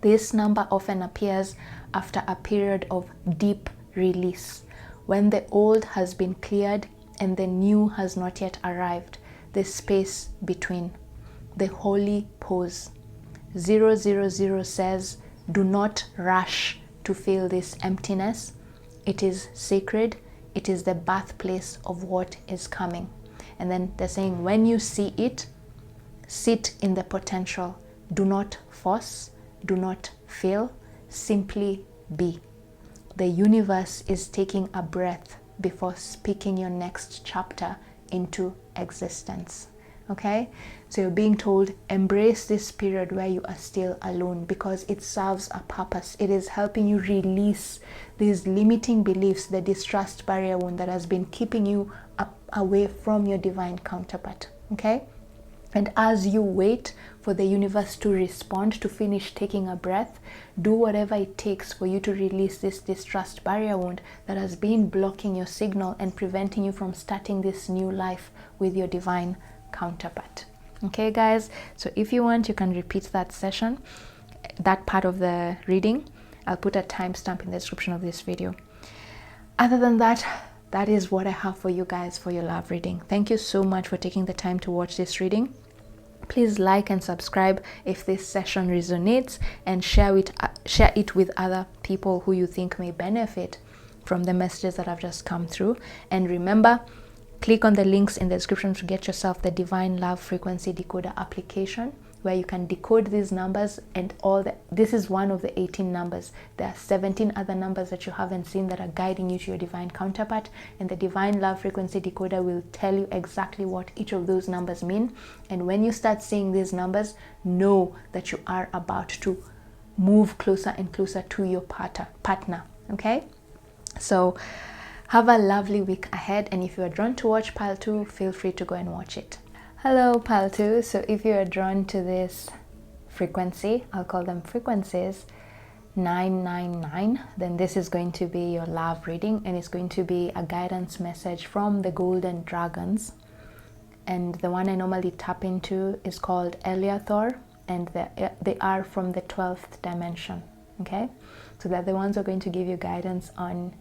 This number often appears after a period of deep release, when the old has been cleared and the new has not yet arrived. The space between, the holy pause. 000 says, do not rush to feel this emptiness. It is sacred. It is the birthplace of what is coming. And then they're saying, when you see it, sit in the potential. Do not force. Do not fail. Simply be. The universe is taking a breath before speaking your next chapter into existence. Okay, so you're being told, embrace this period where you are still alone, because it serves a purpose. It is helping you release these limiting beliefs, the distrust barrier wound that has been keeping you away from your divine counterpart. Okay, and as you wait for the universe to respond, to finish taking a breath, do whatever it takes for you to release this distrust barrier wound that has been blocking your signal and preventing you from starting this new life with your divine counterpart. Okay, guys, so if you want, you can repeat that session, that part of the reading. I'll put a timestamp in the description of this video. Other than that, that is what I have for you guys for your love reading. Thank you so much for taking the time to watch this reading. Please like and subscribe if this session resonates, and share it with other people who you think may benefit from the messages that have just come through. And remember, click on the links in the description to get yourself the Divine Love Frequency Decoder application, where you can decode these numbers and this is one of the 18 numbers. There are 17 other numbers that you haven't seen that are guiding you to your divine counterpart, and the Divine Love Frequency Decoder will tell you exactly what each of those numbers mean. And when you start seeing these numbers, know that you are about to move closer and closer to your partner. Okay, so have a lovely week ahead, and if you are drawn to watch Pile 2, feel free to go and watch it. Hello Pile 2, so if you are drawn to this frequency, I'll call them frequencies 999, then this is going to be your love reading, and it's going to be a guidance message from the Golden Dragons. And the one I normally tap into is called Eleator, and they are from the 12th dimension. Okay, so they're the ones who are going to give you guidance on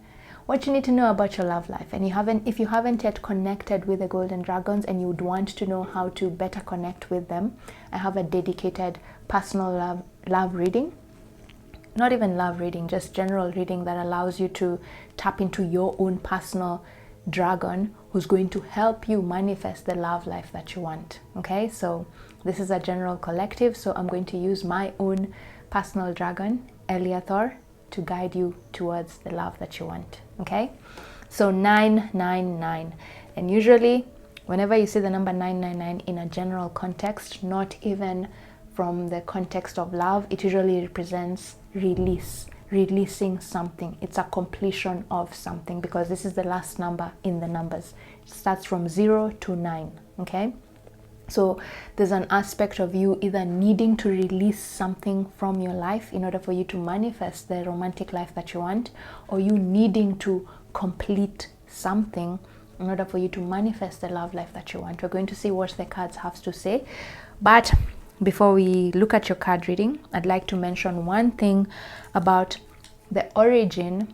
what you need to know about your love life. And if you haven't yet connected with the Golden Dragons and you would want to know how to better connect with them, I have a dedicated personal love reading. Not even love reading, just general reading that allows you to tap into your own personal dragon who's going to help you manifest the love life that you want. Okay, so this is a general collective, so I'm going to use my own personal dragon, Eleator, to guide you towards the love that you want. Okay, so 999, and usually whenever you see the number 999 in a general context, not even from the context of love, it usually represents releasing something. It's a completion of something, because this is the last number in the numbers. It starts from 0 to 9. Okay, so there's an aspect of you either needing to release something from your life in order for you to manifest the romantic life that you want, or you needing to complete something in order for you to manifest the love life that you want. We're going to see what the cards have to say, but before we look at your card reading, I'd like to mention one thing about the origin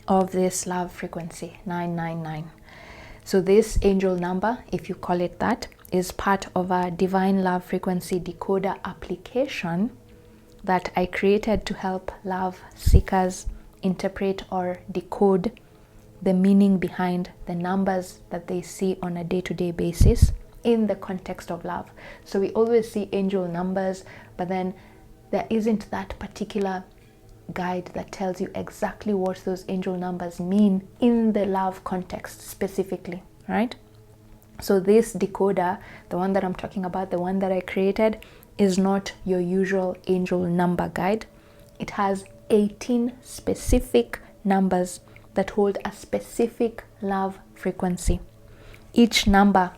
of this love frequency 999. So this angel number, if you call it that, is part of a Divine Love Frequency Decoder application that I created to help love seekers interpret or decode the meaning behind the numbers that they see on a day-to-day basis in the context of love. So we always see angel numbers, but then there isn't that particular guide that tells you exactly what those angel numbers mean in the love context specifically, right? So this decoder, the one that I'm talking about, the one that I created, is not your usual angel number guide. It has 18 specific numbers that hold a specific love frequency. Each number,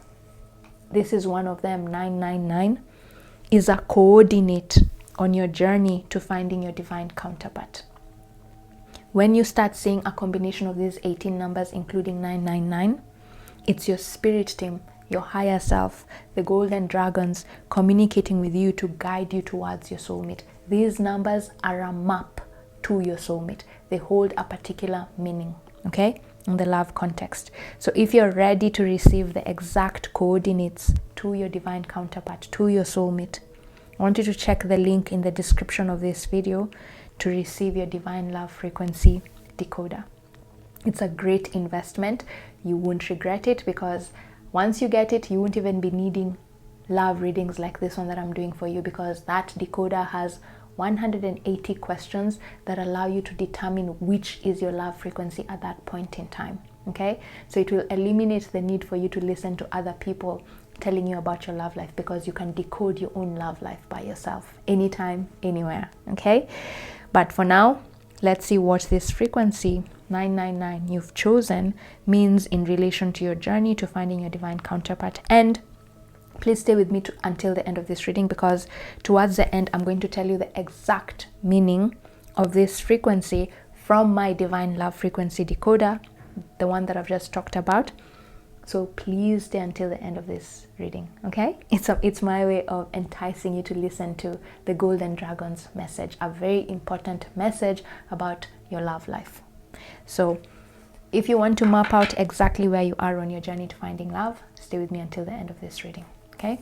this is one of them, 999, is a coordinate on your journey to finding your divine counterpart. When you start seeing a combination of these 18 numbers, including 999, it's your spirit team, your higher self, the Golden Dragons communicating with you to guide you towards your soulmate. These numbers are a map to your soulmate. They hold a particular meaning, okay, in the love context. So if you're ready to receive the exact coordinates to your divine counterpart, to your soulmate, I want you to check the link in the description of this video to receive your Divine Love Frequency Decoder. It's a great investment. You won't regret it, because once you get it, you won't even be needing love readings like this one that I'm doing for you, because that decoder has 180 questions that allow you to determine which is your love frequency at that point in time. Okay, so it will eliminate the need for you to listen to other people telling you about your love life, because you can decode your own love life by yourself anytime, anywhere. Okay, but for now, let's see what this frequency 999 you've chosen means in relation to your journey to finding your divine counterpart. And please stay with me until the end of this reading, because towards the end, I'm going to tell you the exact meaning of this frequency from my Divine Love Frequency Decoder, the one that I've just talked about. So please stay until the end of this reading, okay? It's my way of enticing you to listen to the Golden Dragon's message, a very important message about your love life. So if you want to map out exactly where you are on your journey to finding love, stay with me until the end of this reading, okay?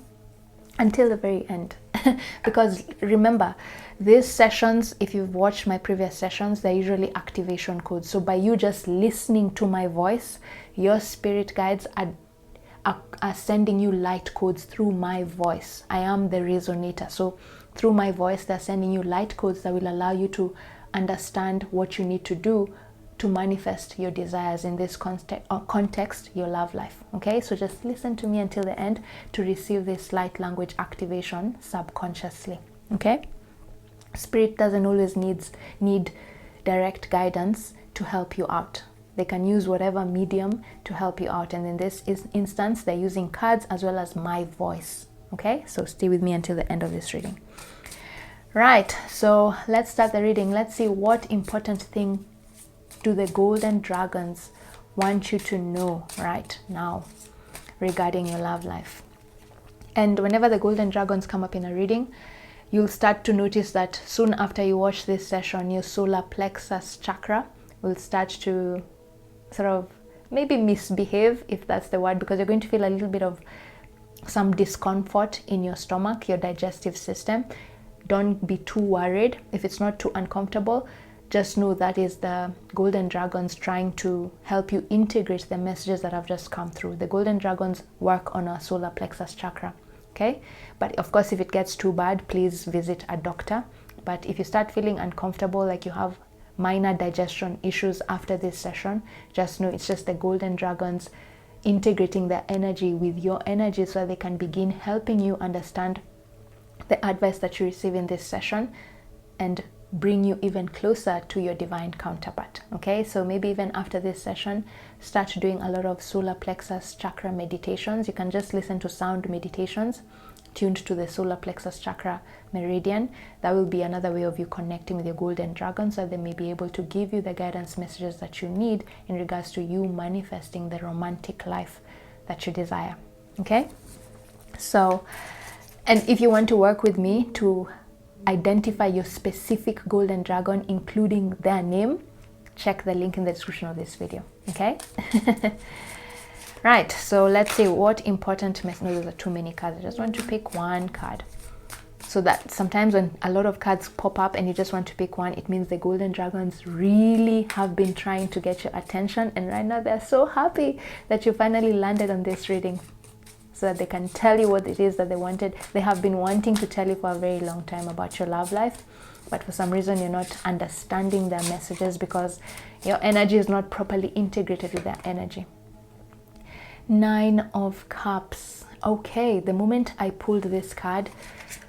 until the very end. Because remember, these sessions, if you've watched my previous sessions, they're usually activation codes. So by you just listening to my voice, your spirit guides are sending you light codes through my voice. I am the resonator. So through my voice, they're sending you light codes that will allow you to understand what you need to do to manifest your desires, in this context, your love life. Okay, so just listen to me until the end to receive this light language activation subconsciously. Okay, spirit doesn't always need direct guidance to help you out. They can use whatever medium to help you out, and in this instance they're using cards as well as my voice. Okay, so stay with me until the end of this reading. Right, so let's start the reading. Let's see what important thing do the golden dragons want you to know right now regarding your love life. And whenever the golden dragons come up in a reading, you'll start to notice that soon after you watch this session, your solar plexus chakra will start to sort of maybe misbehave, if that's the word, because you're going to feel a little bit of some discomfort in your stomach, your digestive system. Don't be too worried. If it's not too uncomfortable, just know that is the golden dragons trying to help you integrate the messages that have just come through. The golden dragons work on our solar plexus chakra. Okay, but of course, if it gets too bad, please visit a doctor. But if you start feeling uncomfortable, like you have minor digestion issues after this session, just know it's just the golden dragons integrating their energy with your energy so they can begin helping you understand the advice that you receive in this session and bring you even closer to your divine counterpart. Okay, so maybe even after this session, start doing a lot of solar plexus chakra meditations. You can just listen to sound meditations tuned to the solar plexus chakra meridian. That will be another way of you connecting with your golden dragons, so they may be able to give you the guidance messages that you need in regards to you manifesting the romantic life that you desire. Okay, so, and if you want to work with me to identify your specific golden dragon, including their name, check the link in the description of this video. Okay. Right, so let's see what important message. No, those are too many cards. I just want to pick one card, so that sometimes when a lot of cards pop up and you just want to pick one, it means the golden dragons really have been trying to get your attention, and right now they're so happy that you finally landed on this reading, so that they can tell you what it is that they wanted. They have been wanting to tell you for a very long time about your love life, but for some reason you're not understanding their messages because your energy is not properly integrated with their energy. 9 of Cups. Okay, the moment I pulled this card,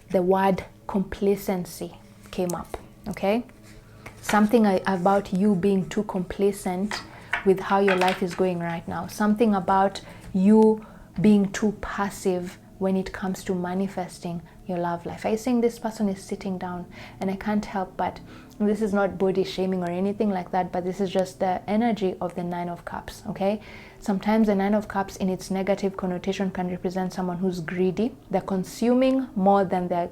the word complacency came up. Okay, something about you being too complacent with how your life is going right now. Something about you being too passive when it comes to manifesting your love life. Are you saying this person is sitting down? And I can't help but, this is not body shaming or anything like that, but this is just the energy of the 9 of Cups. Okay, sometimes the 9 of Cups in its negative connotation can represent someone who's greedy. They're consuming more than they're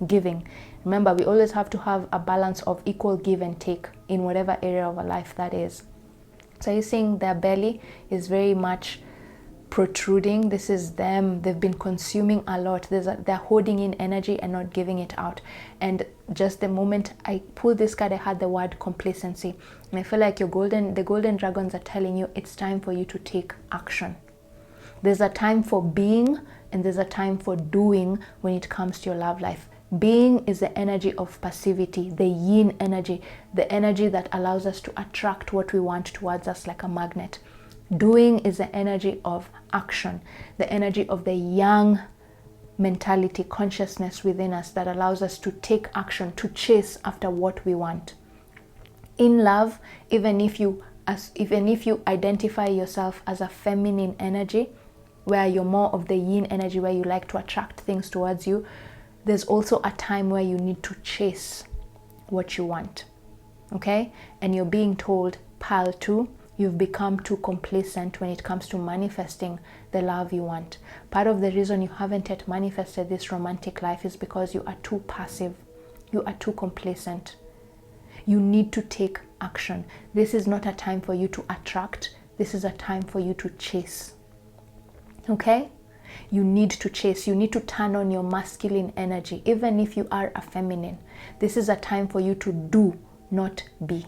giving. Remember, we always have to have a balance of equal give and take in whatever area of our life that is. So you're seeing their belly is very much protruding. This is them. They've been consuming a lot. They're holding in energy and not giving it out. And just the moment I pulled this card, I had the word complacency, and I feel like the golden dragons are telling you it's time for you to take action. There's a time for being and there's a time for doing when it comes to your love life. Being is the energy of passivity, the yin energy, the energy that allows us to attract what we want towards us like a magnet. Doing is the energy of action, the energy of the yang mentality, consciousness within us that allows us to take action, to chase after what we want. In love, even if you identify yourself as a feminine energy, where you're more of the yin energy, where you like to attract things towards you, there's also a time where you need to chase what you want. Okay, and you're being told, pile 2, you've become too complacent when it comes to manifesting the love you want. Part of the reason you haven't yet manifested this romantic life is because you are too passive. You are too complacent. You need to take action. This is not a time for you to attract. This is a time for you to chase. Okay? You need to chase. You need to turn on your masculine energy. Even if you are a feminine, this is a time for you to do, not be.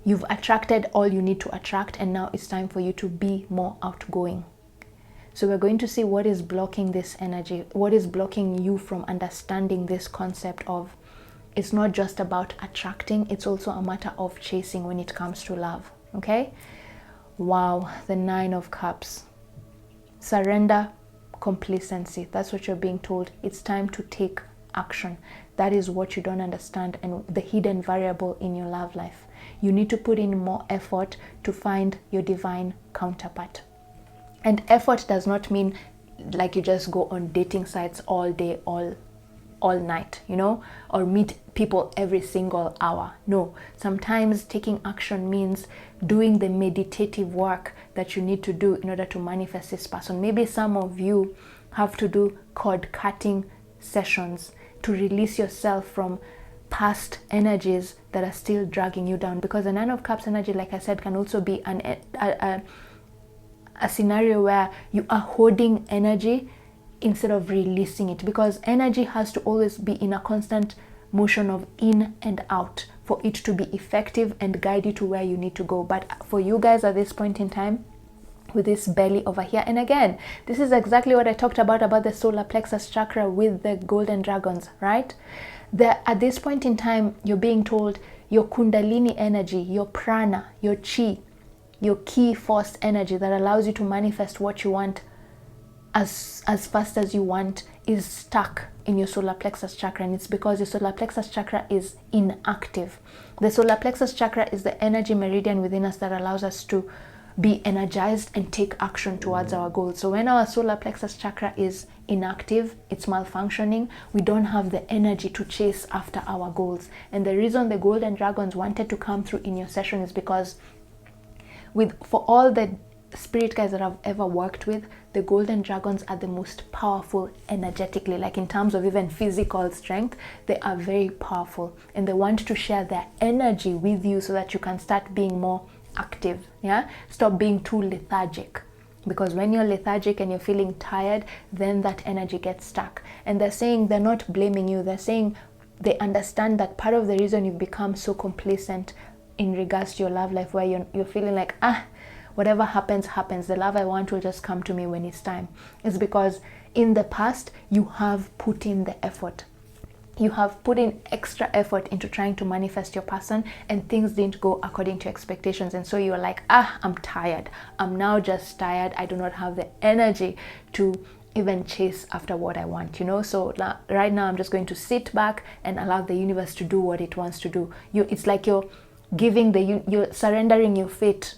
You've attracted all you need to attract, and now it's time for you to be more outgoing. So we're going to see what is blocking this energy, what is blocking you from understanding this concept of it's not just about attracting, it's also a matter of chasing when it comes to love. Okay? Wow, the 9 of Cups. Surrender, complacency. That's what you're being told. It's time to take action. That is what you don't understand, and the hidden variable in your love life. You need to put in more effort to find your divine counterpart. And effort does not mean like you just go on dating sites all day, all night, you know, or meet people every single hour. No, sometimes taking action means doing the meditative work that you need to do in order to manifest this person. Maybe some of you have to do cord cutting sessions to release yourself from past energies that are still dragging you down, because the 9 of Cups energy, like I said, can also be a scenario where you are holding energy instead of releasing it, because energy has to always be in a constant motion of in and out for it to be effective and guide you to where you need to go. But for you guys at this point in time, with this belly over here, and again, this is exactly what I talked about the solar plexus chakra with the golden dragons, right? At this point in time, you're being told your kundalini energy, your prana, your chi, your key force energy that allows you to manifest what you want as fast as you want is stuck in your solar plexus chakra, and it's because your solar plexus chakra is inactive. The solar plexus chakra is the energy meridian within us that allows us to be energized and take action towards our goals. So when our solar plexus chakra is inactive, it's malfunctioning, we don't have the energy to chase after our goals. And the reason the golden dragons wanted to come through in your session is because for all the spirit guides that I've ever worked with, the golden dragons are the most powerful energetically, like in terms of even physical strength. They are very powerful, and they want to share their energy with you so that you can start being more active. Stop being too lethargic, because when you're lethargic and you're feeling tired, then that energy gets stuck. And they're saying, they're not blaming you, they're saying they understand that part of the reason you've become so complacent in regards to your love life, where you're feeling like, whatever happens, the love I want will just come to me when it's time, is because in the past you have put in the effort. You have put in extra effort into trying to manifest your person, and things didn't go according to expectations. And so you're like, I'm tired. I'm now just tired. I do not have the energy to even chase after what I want, So right now I'm just going to sit back and allow the universe to do what it wants to do. It's like you're surrendering your fate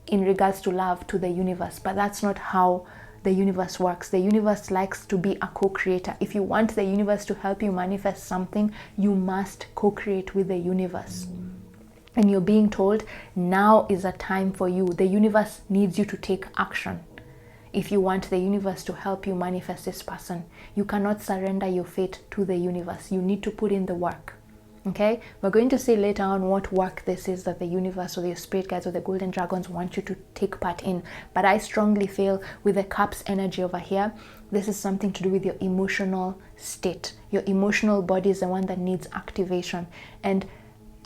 in regards to love to the universe, but that's not how the universe works. The universe likes to be a co-creator. If you want the universe to help you manifest something, you must co-create with the universe. And you're being told now is a time for you. The universe needs you to take action. If you want the universe to help you manifest this person, you cannot surrender your fate to the universe. You need to put in the work. Okay, we're going to see later on what work this is that the universe or the spirit guides or the golden dragons want you to take part in. But I strongly feel with the Cups energy over here, this is something to do with your emotional state. Your emotional body is the one that needs activation. And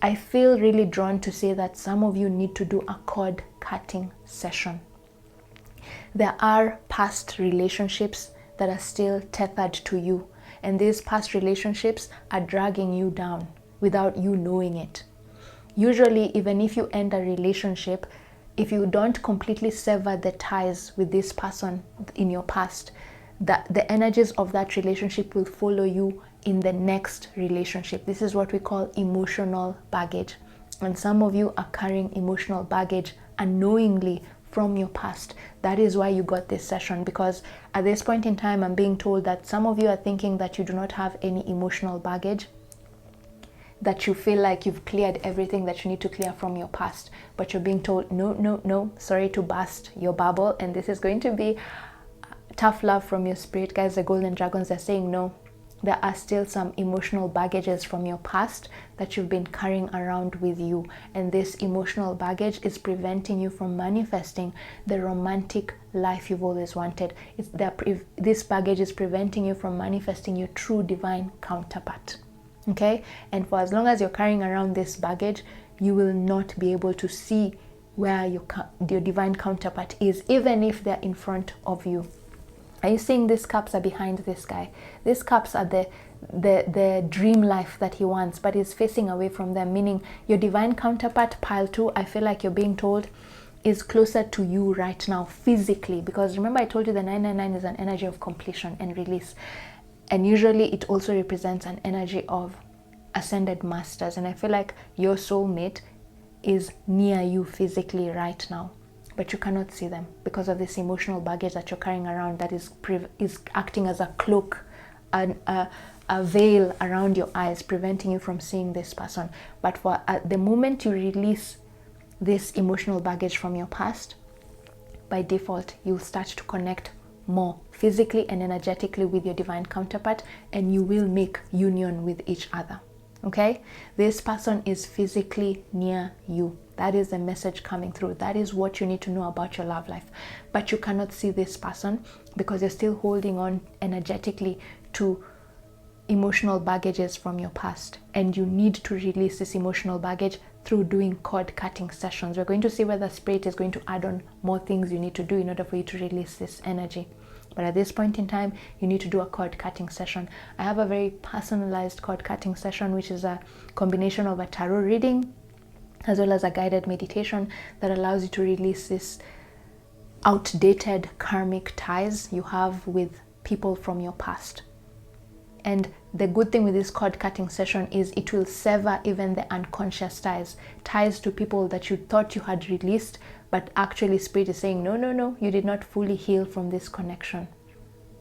I feel really drawn to say that some of you need to do a cord cutting session. There are past relationships that are still tethered to you, and these past relationships are dragging you down without you knowing it. Usually, even if you end a relationship, if you don't completely sever the ties with this person in your past, the energies of that relationship will follow you in the next relationship. This is what we call emotional baggage. And some of you are carrying emotional baggage unknowingly from your past. That is why you got this session, because at this point in time, I'm being told that some of you are thinking that you do not have any emotional baggage, that you feel like you've cleared everything that you need to clear from your past, but you're being told, no, sorry to burst your bubble, and this is going to be tough love from your spirit guides. The golden dragons are saying, no, there are still some emotional baggages from your past that you've been carrying around with you, and this emotional baggage is preventing you from manifesting the romantic life you've always wanted. This baggage is preventing you from manifesting your true divine counterpart. Okay? And for as long as you're carrying around this baggage, you will not be able to see where your divine counterpart is, even if they're in front of you. Are you seeing these cups are behind this guy? These cups are the dream life that he wants, but he's facing away from them, meaning your divine counterpart, pile 2, I feel like you're being told, is closer to you right now physically. Because remember, I told you the 999 is an energy of completion and release. And usually it also represents an energy of ascended masters. And I feel like your soulmate is near you physically right now, but you cannot see them because of this emotional baggage that you're carrying around that is acting as a cloak, a veil around your eyes, preventing you from seeing this person. But for at the moment you release this emotional baggage from your past, by default you'll start to connect more physically and energetically with your divine counterpart, and you will make union with each other. Okay, this person is physically near you. That is the message coming through. That is what you need to know about your love life. But you cannot see this person because you're still holding on energetically to emotional baggages from your past, and you need to release this emotional baggage through doing cord cutting sessions. We're going to see whether Spirit is going to add on more things you need to do in order for you to release this energy. But at this point in time, you need to do a cord cutting session. I have a very personalized cord cutting session, which is a combination of a tarot reading as well as a guided meditation that allows you to release this outdated karmic ties you have with people from your past. And the good thing with this cord cutting session is it will sever even the unconscious ties to people that you thought you had released, but actually Spirit is saying, no, you did not fully heal from this connection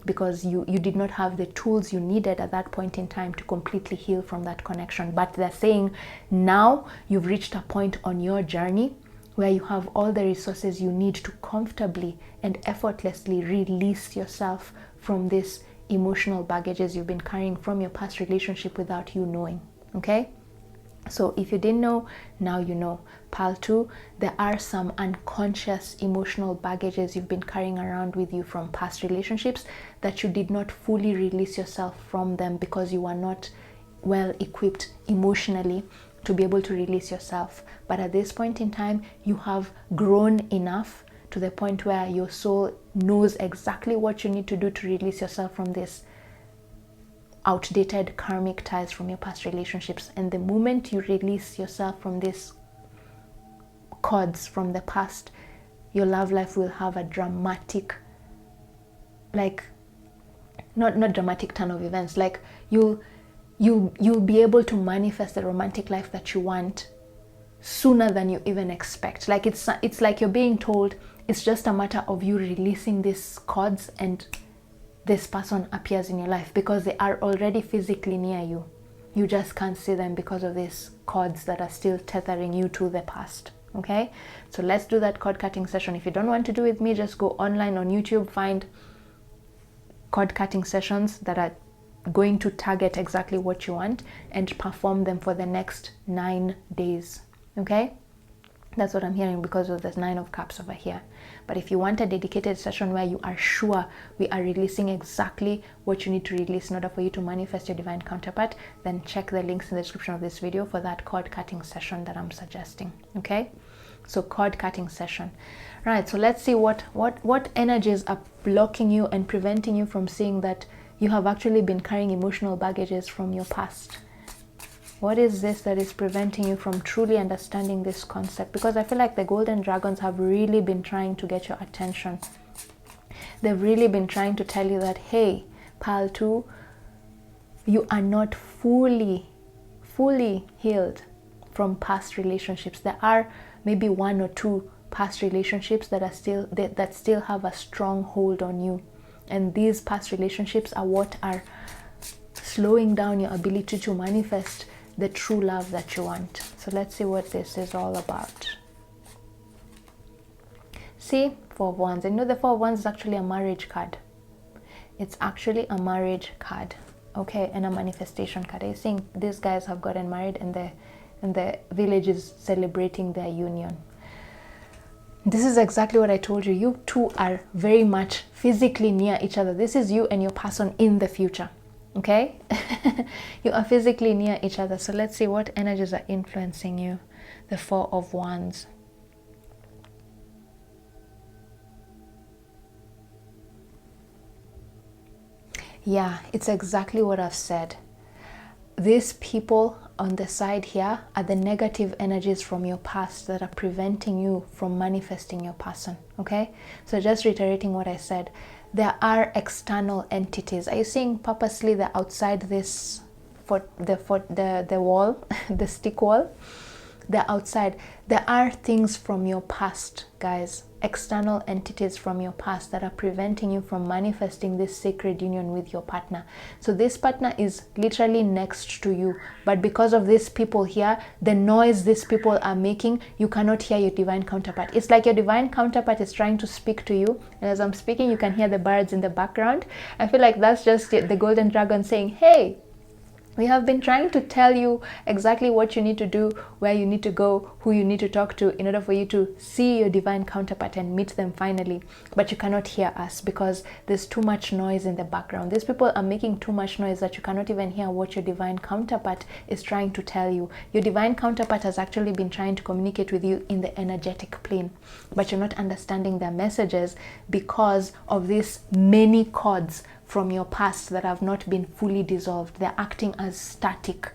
because you did not have the tools you needed at that point in time to completely heal from that connection. But they're saying now you've reached a point on your journey where you have all the resources you need to comfortably and effortlessly release yourself from this emotional baggages you've been carrying from your past relationship without you knowing. Okay, so if you didn't know, now you know. Pile 2, there are some unconscious emotional baggages you've been carrying around with you from past relationships that you did not fully release yourself from them because you are not well equipped emotionally to be able to release yourself. But at this point in time, you have grown enough to the point where your soul knows exactly what you need to do to release yourself from this outdated karmic ties from your past relationships. And the moment you release yourself from these cords from the past, your love life will have a dramatic, like not dramatic turn of events. Like you'll be able to manifest the romantic life that you want sooner than you even expect. Like it's like you're being told it's just a matter of you releasing these cords and this person appears in your life because they are already physically near you. You just can't see them because of these cords that are still tethering you to the past. Okay, so let's do that cord cutting session. If you don't want to do it with me, just go online on YouTube, find cord cutting sessions that are going to target exactly what you want and perform them for the next 9 days. Okay, that's what I'm hearing because of this 9 of Cups over here. But if you want a dedicated session where you are sure we are releasing exactly what you need to release in order for you to manifest your divine counterpart, then check the links in the description of this video for that cord cutting session that I'm suggesting. Okay, so cord cutting session. Right, so let's see what energies are blocking you and preventing you from seeing that you have actually been carrying emotional baggages from your past. What is this that is preventing you from truly understanding this concept? Because I feel like the golden dragons have really been trying to get your attention. They've really been trying to tell you that, hey, pile 2, you are not fully healed from past relationships. There are maybe 1 or 2 past relationships that still have a strong hold on you. And these past relationships are what are slowing down your ability to manifest the true love that you want. So let's see what this is all about. See, 4 of Wands. I know the 4 of Wands is actually a marriage card. It's actually a marriage card. Okay, and a manifestation card. I think these guys have gotten married and the village is celebrating their union. This is exactly what I told you. You two are very much physically near each other. This is you and your person in the future. Okay? You are physically near each other. So let's see what energies are influencing you. The Four of Wands. Yeah, it's exactly what I've said. These people on the side here are the negative energies from your past that are preventing you from manifesting your person. Okay, so just reiterating what I said, there are external entities. Are you seeing purposely the outside this for the wall, the stick wall? The outside, there are things from your past, guys, external entities from your past that are preventing you from manifesting this sacred union with your partner. So this partner is literally next to you, but because of these people here, the noise these people are making, you cannot hear your divine counterpart. It's like your divine counterpart is trying to speak to you, and as I'm speaking, you can hear the birds in the background. I feel like that's just the golden dragon saying, hey, we have been trying to tell you exactly what you need to do, where you need to go, who you need to talk to in order for you to see your divine counterpart and meet them finally. But you cannot hear us because there's too much noise in the background. These people are making too much noise that you cannot even hear what your divine counterpart is trying to tell you. Your divine counterpart has actually been trying to communicate with you in the energetic plane, but you're not understanding their messages because of these many cords from your past that have not been fully dissolved. They're acting as static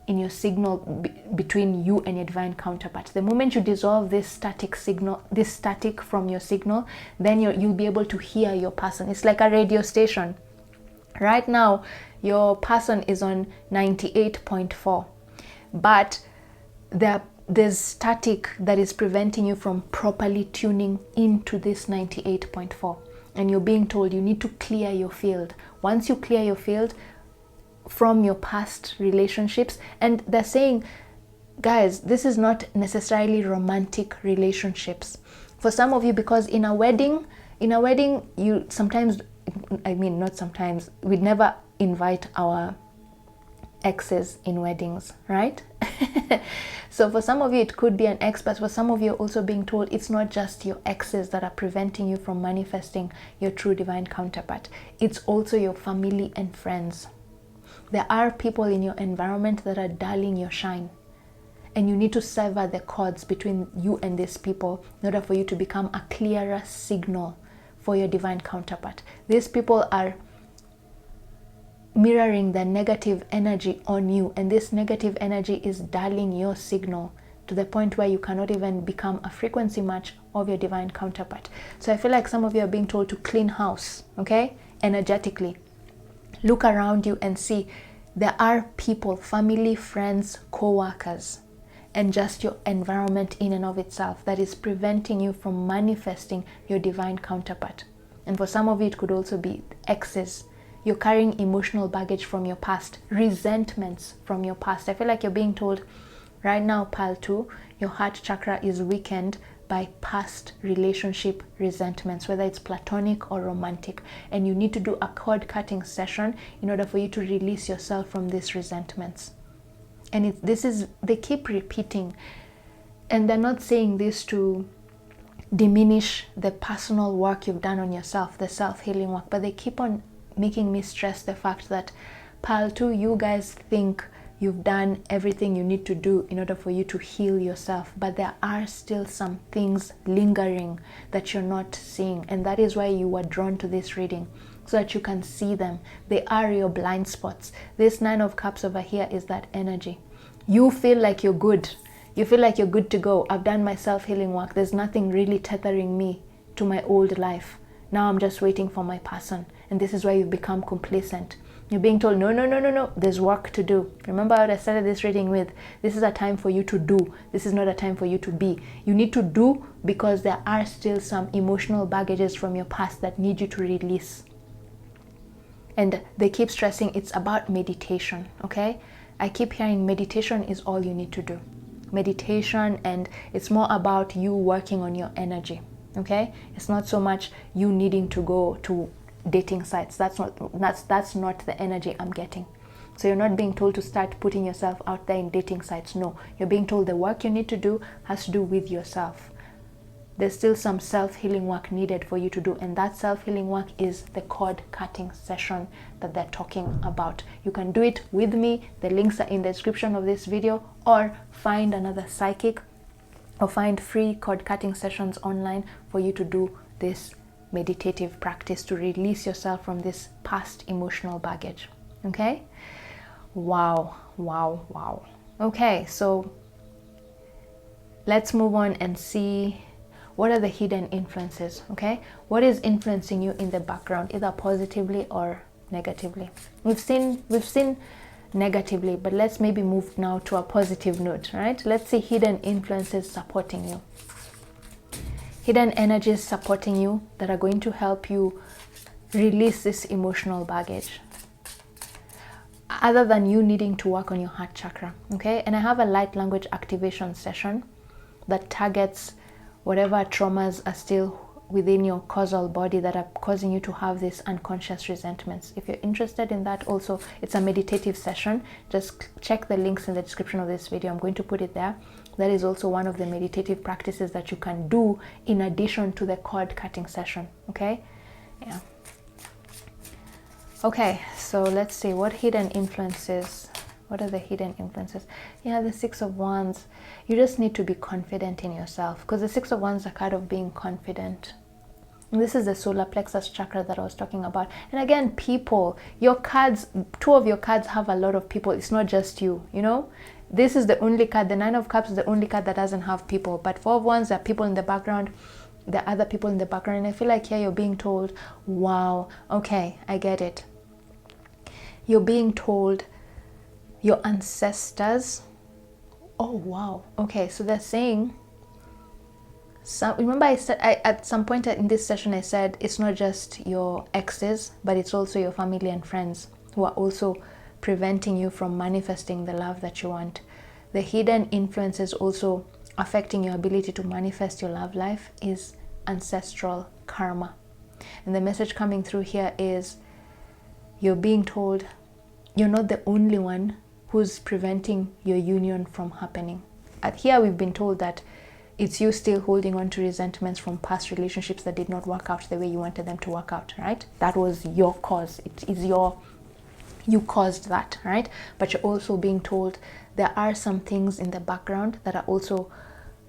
in your signal between you and your divine counterpart. The moment you dissolve this static signal, this static from your signal, then you'll be able to hear your person. It's like a radio station. Right now, your person is on 98.4, but there's static that is preventing you from properly tuning into this 98.4. And you're being told you need to clear your field. Once you clear your field from your past relationships, and they're saying, guys, this is not necessarily romantic relationships. For some of you, because in a wedding, you sometimes, I mean, not sometimes, we'd never invite our exes in weddings, right? So for some of you it could be an ex, but for some of you are also being told it's not just your exes that are preventing you from manifesting your true divine counterpart. It's also your family and friends. There are people in your environment that are dulling your shine, and you need to sever the cords between you and these people in order for you to become a clearer signal for your divine counterpart. These people are mirroring the negative energy on you, and this negative energy is dulling your signal to the point where you cannot even become a frequency match of your divine counterpart. So I feel like some of you are being told to clean house, okay, energetically. Look around you and see there are people, family, friends, co-workers, and just your environment in and of itself that is preventing you from manifesting your divine counterpart. And for some of you it could also be exes. You're carrying emotional baggage from your past, resentments from your past. I feel like you're being told right now, Pile 2, your heart chakra is weakened by past relationship resentments, whether it's platonic or romantic. And you need to do a cord cutting session in order for you to release yourself from these resentments. And they keep repeating. And they're not saying this to diminish the personal work you've done on yourself, the self-healing work, but they keep on making me stress the fact that, Pile 2, you guys think you've done everything you need to do in order for you to heal yourself, but there are still some things lingering that you're not seeing, and that is why you were drawn to this reading, so that you can see them. They are your blind spots. This 9 of Cups over here is that energy. You feel like you're good. You feel like you're good to go. I've done my self-healing work. There's nothing really tethering me to my old life. Now I'm just waiting for my person. And this is why you've become complacent. You're being told, no, there's work to do. Remember what I started this reading with? This is a time for you to do. This is not a time for you to be. You need to do because there are still some emotional baggages from your past that need you to release. And they keep stressing it's about meditation, okay? I keep hearing meditation is all you need to do. Meditation, and it's more about you working on your energy, okay? It's not so much you needing to go to dating sites. That's not the energy I'm getting. So you're not being told to start putting yourself out there in dating sites. No, you're being told the work you need to do has to do with yourself. There's still some self-healing work needed for you to do, and that self-healing work is the cord cutting session that they're talking about. You can do it with me. The links are in the description of this video, or find another psychic or find free cord cutting sessions online for you to do this meditative practice to release yourself from this past emotional baggage. Okay? Wow. Okay, so let's move on and see what are the hidden influences. Okay, what is influencing you in the background, either positively or negatively? We've seen negatively, but let's maybe move now to a positive note, right? Let's see hidden influences supporting you, hidden energies supporting you that are going to help you release this emotional baggage, other than you needing to work on your heart chakra. Okay, and I have a light language activation session that targets whatever traumas are still within your causal body that are causing you to have these unconscious resentments. If you're interested in that, also it's a meditative session. Just check the links in the description of this video. I'm going to put it there. That is also one of the meditative practices that you can do in addition to the cord cutting session. Okay, yeah. Okay, so let's see what hidden influences. What are the hidden influences? Yeah, the Six of Wands. You just need to be confident in yourself, because the Six of Wands are kind of being confident. And this is the solar plexus chakra that I was talking about. And again, people, your cards, two of your cards have a lot of people. It's not just you, you know. This is the only card, the Nine of Cups is the only card that doesn't have people. But Four of Wands, there are people in the background. There are other people in the background. And I feel like here you're being told, wow, okay, I get it. You're being told your ancestors. Oh wow, okay, so they're saying remember I said at some point in this session I said it's not just your exes, but it's also your family and friends who are also preventing you from manifesting the love that you want. The hidden influences also affecting your ability to manifest your love life is ancestral karma. And the message coming through here is you're being told you're not the only one who's preventing your union from happening. Here we've been told that it's you still holding on to resentments from past relationships that did not work out the way you wanted them to work out, right? That was your cause. It is you caused that, right? But you're also being told there are some things in the background that are also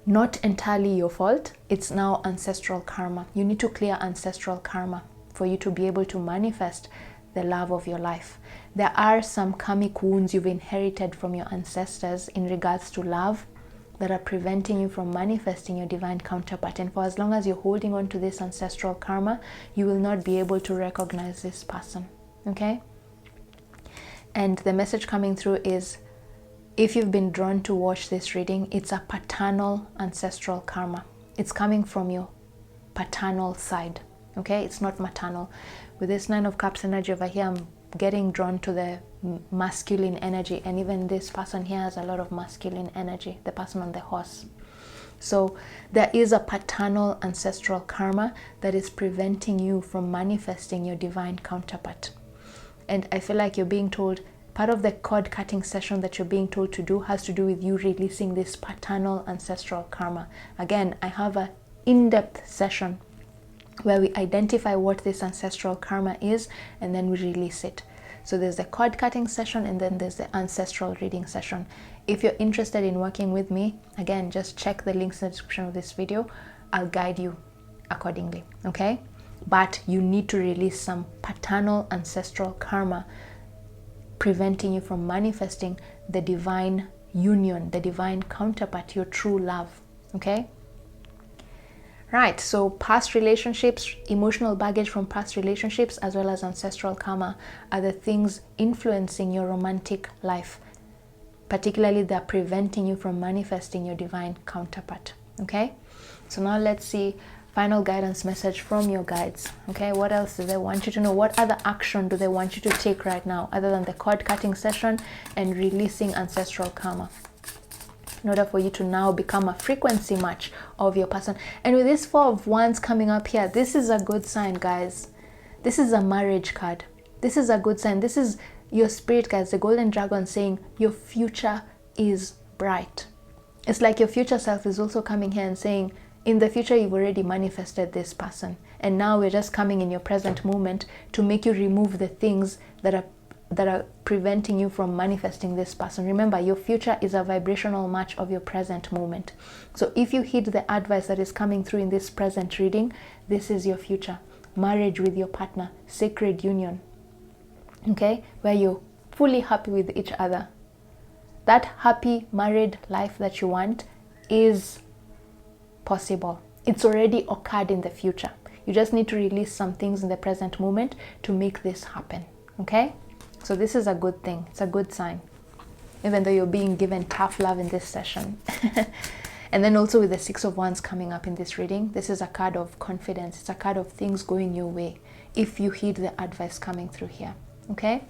not entirely your fault. It's now ancestral karma. You need to clear ancestral karma for you to be able to manifest the love of your life. There are some karmic wounds you've inherited from your ancestors in regards to love that are preventing you from manifesting your divine counterpart. And for as long as you're holding on to this ancestral karma, you will not be able to recognize this person. Okay? And the message coming through is, if you've been drawn to watch this reading, it's a paternal ancestral karma. It's coming from your paternal side. Okay? It's not maternal. With this Nine of Cups energy over here, I'm getting drawn to the masculine energy, and even this person here has a lot of masculine energy, the person on the horse. So there is a paternal ancestral karma that is preventing you from manifesting your divine counterpart. And I feel like you're being told, part of the cord cutting session that you're being told to do has to do with you releasing this paternal ancestral karma. Again, I have an in-depth session where we identify what this ancestral karma is, and then we release it. So there's the cord cutting session, and then there's the ancestral reading session. If you're interested in working with me, again, just check the links in the description of this video. I'll guide you accordingly, okay? But you need to release some paternal ancestral karma preventing you from manifesting the divine union, the divine counterpart, your true love, okay? Right, so past relationships, emotional baggage from past relationships, as well as ancestral karma are the things influencing your romantic life. Particularly, they're preventing you from manifesting your divine counterpart, okay? So now let's see final guidance message from your guides, okay? What else do they want you to know? What other action do they want you to take right now, other than the cord cutting session and releasing ancestral karma, in order for you to now become a frequency match of your person? And with this Four of Wands coming up here, this is a good sign, guys. This is a marriage card. This is a good sign. This is your spirit, guys, the golden dragon, saying your future is bright. It's like your future self is also coming here and saying, in the future, you've already manifested this person. And now we're just coming in your present moment to make you remove the things that are preventing you from manifesting this person. Remember, your future is a vibrational match of your present moment. So if you heed the advice that is coming through in this present reading, this is your future. Marriage with your partner, sacred union. Okay? Where you're fully happy with each other. That happy married life that you want is possible. It's already occurred in the future. You just need to release some things in the present moment to make this happen. Okay? So this is a good thing. It's a good sign. Even though you're being given tough love in this session. And then also with the Six of Wands coming up in this reading, this is a card of confidence. It's a card of things going your way if you heed the advice coming through here. Okay?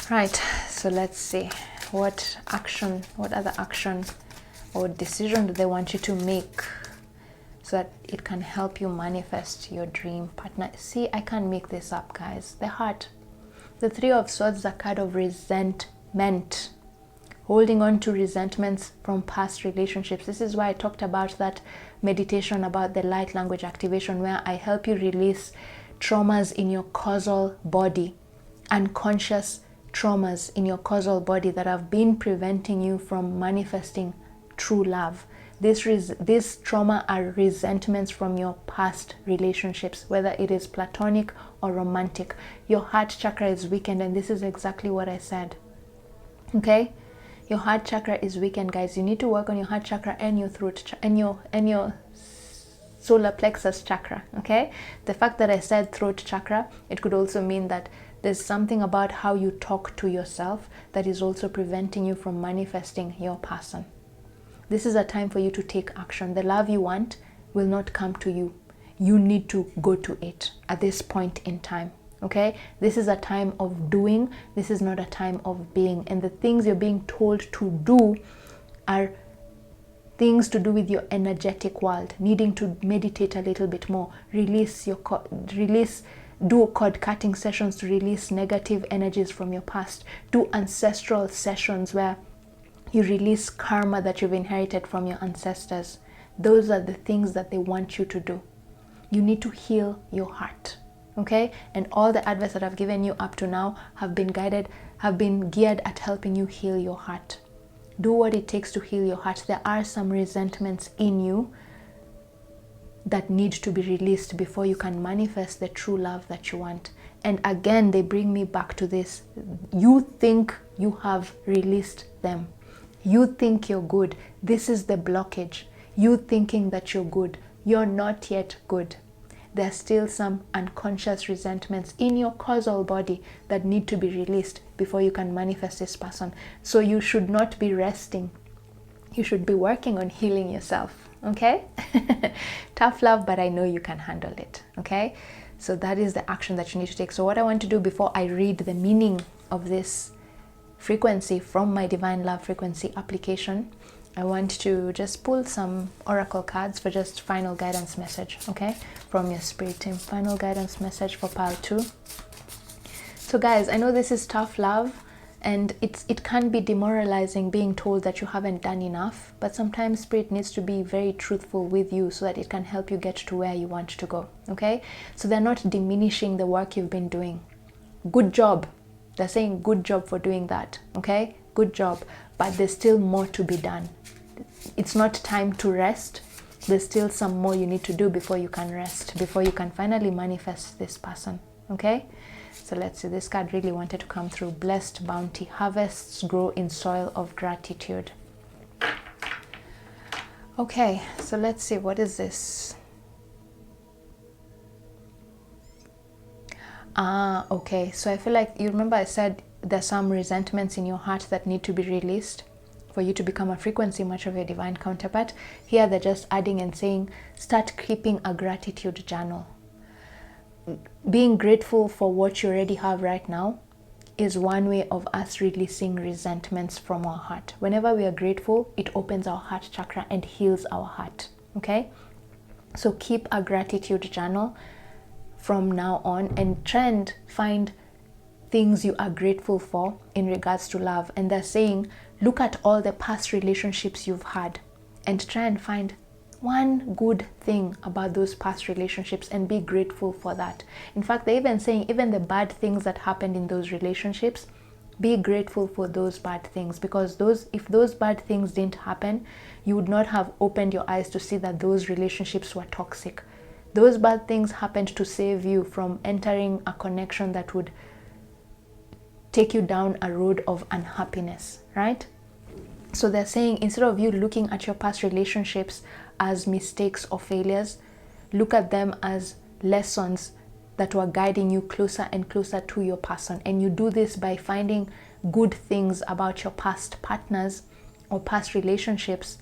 Right. So let's see. What other action or decision do they want you to make so that it can help you manifest your dream partner? See, I can't make this up, guys. The heart. The Three of Swords is a card of resentment. Holding on to resentments from past relationships. This is why I talked about that meditation about the light language activation, where I help you release traumas in your causal body, unconscious traumas in your causal body that have been preventing you from manifesting true love. This trauma are resentments from your past relationships, whether it is platonic or romantic. Your heart chakra is weakened, and this is exactly what I said. Okay? Your heart chakra is weakened, guys. You need to work on your heart chakra and your throat and your solar plexus chakra. Okay? The fact that I said throat chakra, it could also mean that there's something about how you talk to yourself that is also preventing you from manifesting your person. This is a time for you to take action. The love you want will not come to you. You need to go to it at this point in time. Okay? This is a time of doing. This is not a time of being. And the things you're being told to do are things to do with your energetic world, needing to meditate a little bit more, do cord cutting sessions to release negative energies from your past, do ancestral sessions where you release karma that you've inherited from your ancestors. Those are the things that they want you to do. You need to heal your heart. Okay? And all the advice that I've given you up to now have been geared at helping you heal your heart. Do what it takes to heal your heart. There are some resentments in you that need to be released before you can manifest the true love that you want. And again, they bring me back to this. You think you have released them. You think you're good. This is the blockage. You thinking that you're good. You're not yet good. There's still some unconscious resentments in your causal body that need to be released before you can manifest this person. So you should not be resting. You should be working on healing yourself. Okay? Tough love, but I know you can handle it. Okay? So that is the action that you need to take. So what I want to do before I read the meaning of this frequency from my Divine Love frequency application, I want to just pull some oracle cards for just final guidance message, okay, from your spirit team. Final guidance message for pile 2. So guys, I know this is tough love, and it can be demoralizing being told that you haven't done enough, but sometimes spirit needs to be very truthful with you so that it can help you get to where you want to go. Okay? So they're not diminishing the work you've been doing. Good job. They're saying good job for doing that. Okay? Good job. But there's still more to be done. It's not time to rest. There's still some more you need to do before you can rest, before you can finally manifest this person. Okay? So let's see, this card really wanted to come through. Blessed bounty, harvests grow in soil of gratitude. Okay, so let's see, what is this? Okay, so I feel like, you remember I said there's some resentments in your heart that need to be released for you to become a frequency match of your divine counterpart. Here they're just adding and saying, start keeping a gratitude journal. Being grateful for what you already have right now is one way of us releasing resentments from our heart. Whenever we are grateful, it opens our heart chakra and heals our heart. Okay? So keep a gratitude journal. from now on and try and find things you are grateful for in regards to love. And they're saying, look at all the past relationships you've had and try and find one good thing about those past relationships and be grateful for that. In fact, they're even saying even the bad things that happened in those relationships, be grateful for those bad things, because if those bad things didn't happen, you would not have opened your eyes to see that those relationships were toxic. Those bad things happened to save you from entering a connection that would take you down a road of unhappiness, right? So they're saying, instead of you looking at your past relationships as mistakes or failures, look at them as lessons that were guiding you closer and closer to your person. And you do this by finding good things about your past partners or past relationships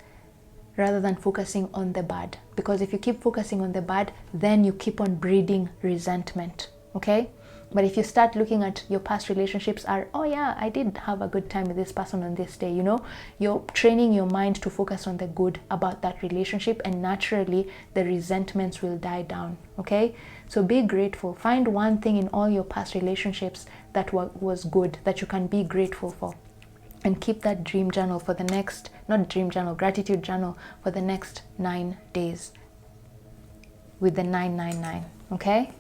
rather than focusing on the bad. Because if you keep focusing on the bad, then you keep on breeding resentment, okay? But if you start looking at your past relationships are, oh yeah, I did have a good time with this person on this day, you're training your mind to focus on the good about that relationship, and naturally the resentments will die down, okay? So be grateful. Find one thing in all your past relationships that was good, that you can be grateful for. And keep that dream journal for the next, not dream journal, gratitude journal for the next 9 days with the 999, okay?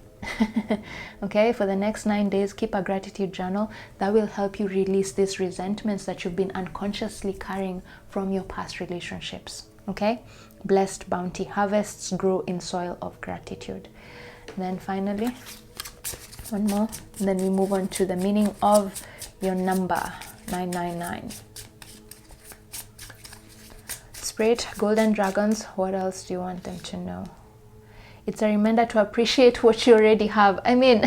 Okay, for the next 9 days, keep a gratitude journal that will help you release these resentments that you've been unconsciously carrying from your past relationships, okay? Blessed bounty harvests grow in soil of gratitude. And then finally, one more, and then we move on to the meaning of your number 999. Spirit, golden dragons, what else do you want them to know? It's a reminder to appreciate what you already have. I mean,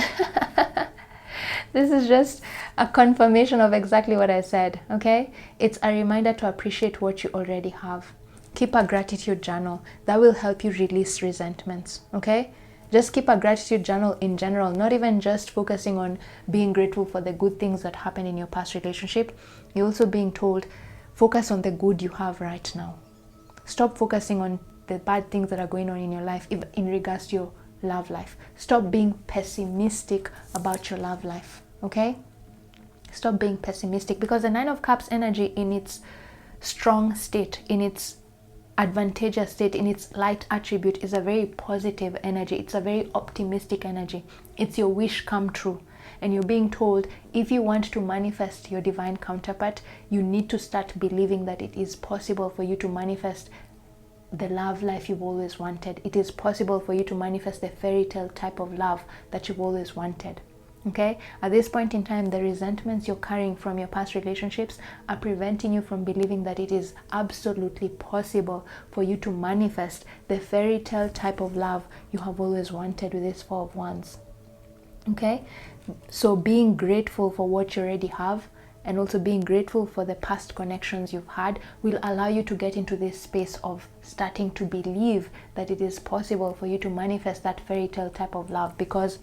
this is just a confirmation of exactly what I said, okay? It's a reminder to appreciate what you already have. Keep a gratitude journal. That will help you release resentments, okay? Just keep a gratitude journal in general, not even just focusing on being grateful for the good things that happen in your past relationship. You're also being told, focus on the good you have right now. Stop focusing on the bad things that are going on in your life in regards to your love life. Stop being pessimistic about your love life, okay? Stop being pessimistic, because the 9 of Cups energy in its strong state, in its advantageous state, in its light attribute, is a very positive energy. It's a very optimistic energy. It's your wish come true. And you're being told, if you want to manifest your divine counterpart, you need to start believing that it is possible for you to manifest the love life you've always wanted. It is possible for you to manifest the fairy tale type of love that you've always wanted, okay? At this point in time, the resentments you're carrying from your past relationships are preventing you from believing that it is absolutely possible for you to manifest the fairy tale type of love you have always wanted with this 4 of Wands, okay? So being grateful for what you already have, and also being grateful for the past connections you've had, will allow you to get into this space of starting to believe that it is possible for you to manifest that fairy tale type of love, because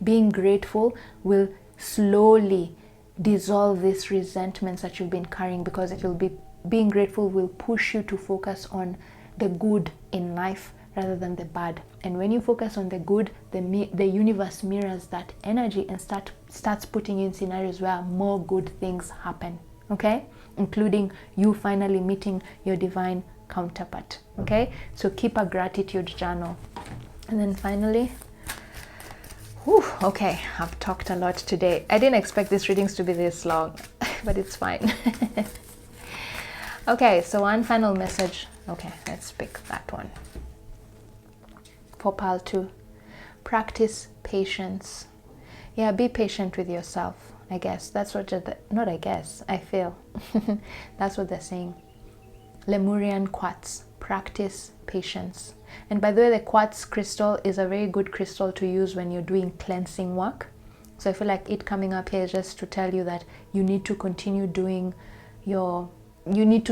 being grateful will slowly dissolve these resentments that you've been carrying, because it will be, being grateful will push you to focus on the good in life rather than the bad. And when you focus on the good, the universe mirrors that energy and starts putting you in scenarios where more good things happen, okay? Including you finally meeting your divine counterpart, okay? So keep a gratitude journal. And then finally, okay, I've talked a lot today. I didn't expect these readings to be this long, but it's fine. Okay, so one final message. Okay, let's pick that one. For pile 2, practice patience. Yeah, be patient with yourself. I guess that's what not I guess, I feel. That's what they're saying. Lemurian quartz, practice patience. And by the way, the quartz crystal is a very good crystal to use when you're doing cleansing work. So I feel like it coming up here is just to tell you that you need to continue doing you need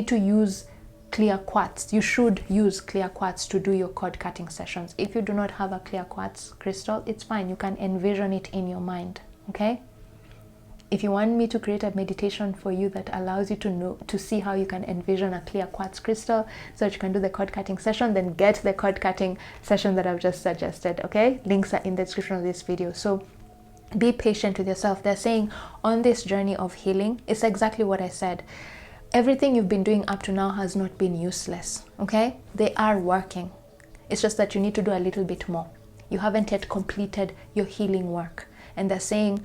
to use clear quartz. You should use clear quartz to do your cord cutting sessions. If you do not have a clear quartz crystal, it's fine. You can envision it in your mind, okay? If you want me to create a meditation for you that allows you to see how you can envision a clear quartz crystal so that you can do the cord cutting session, then get the cord cutting session that I've just suggested, okay? Links are in the description of this video. So be patient with yourself. They're saying on this journey of healing, it's exactly what I said. Everything you've been doing up to now has not been useless, okay? They are working. It's just that you need to do a little bit more. You haven't yet completed your healing work. And they're saying,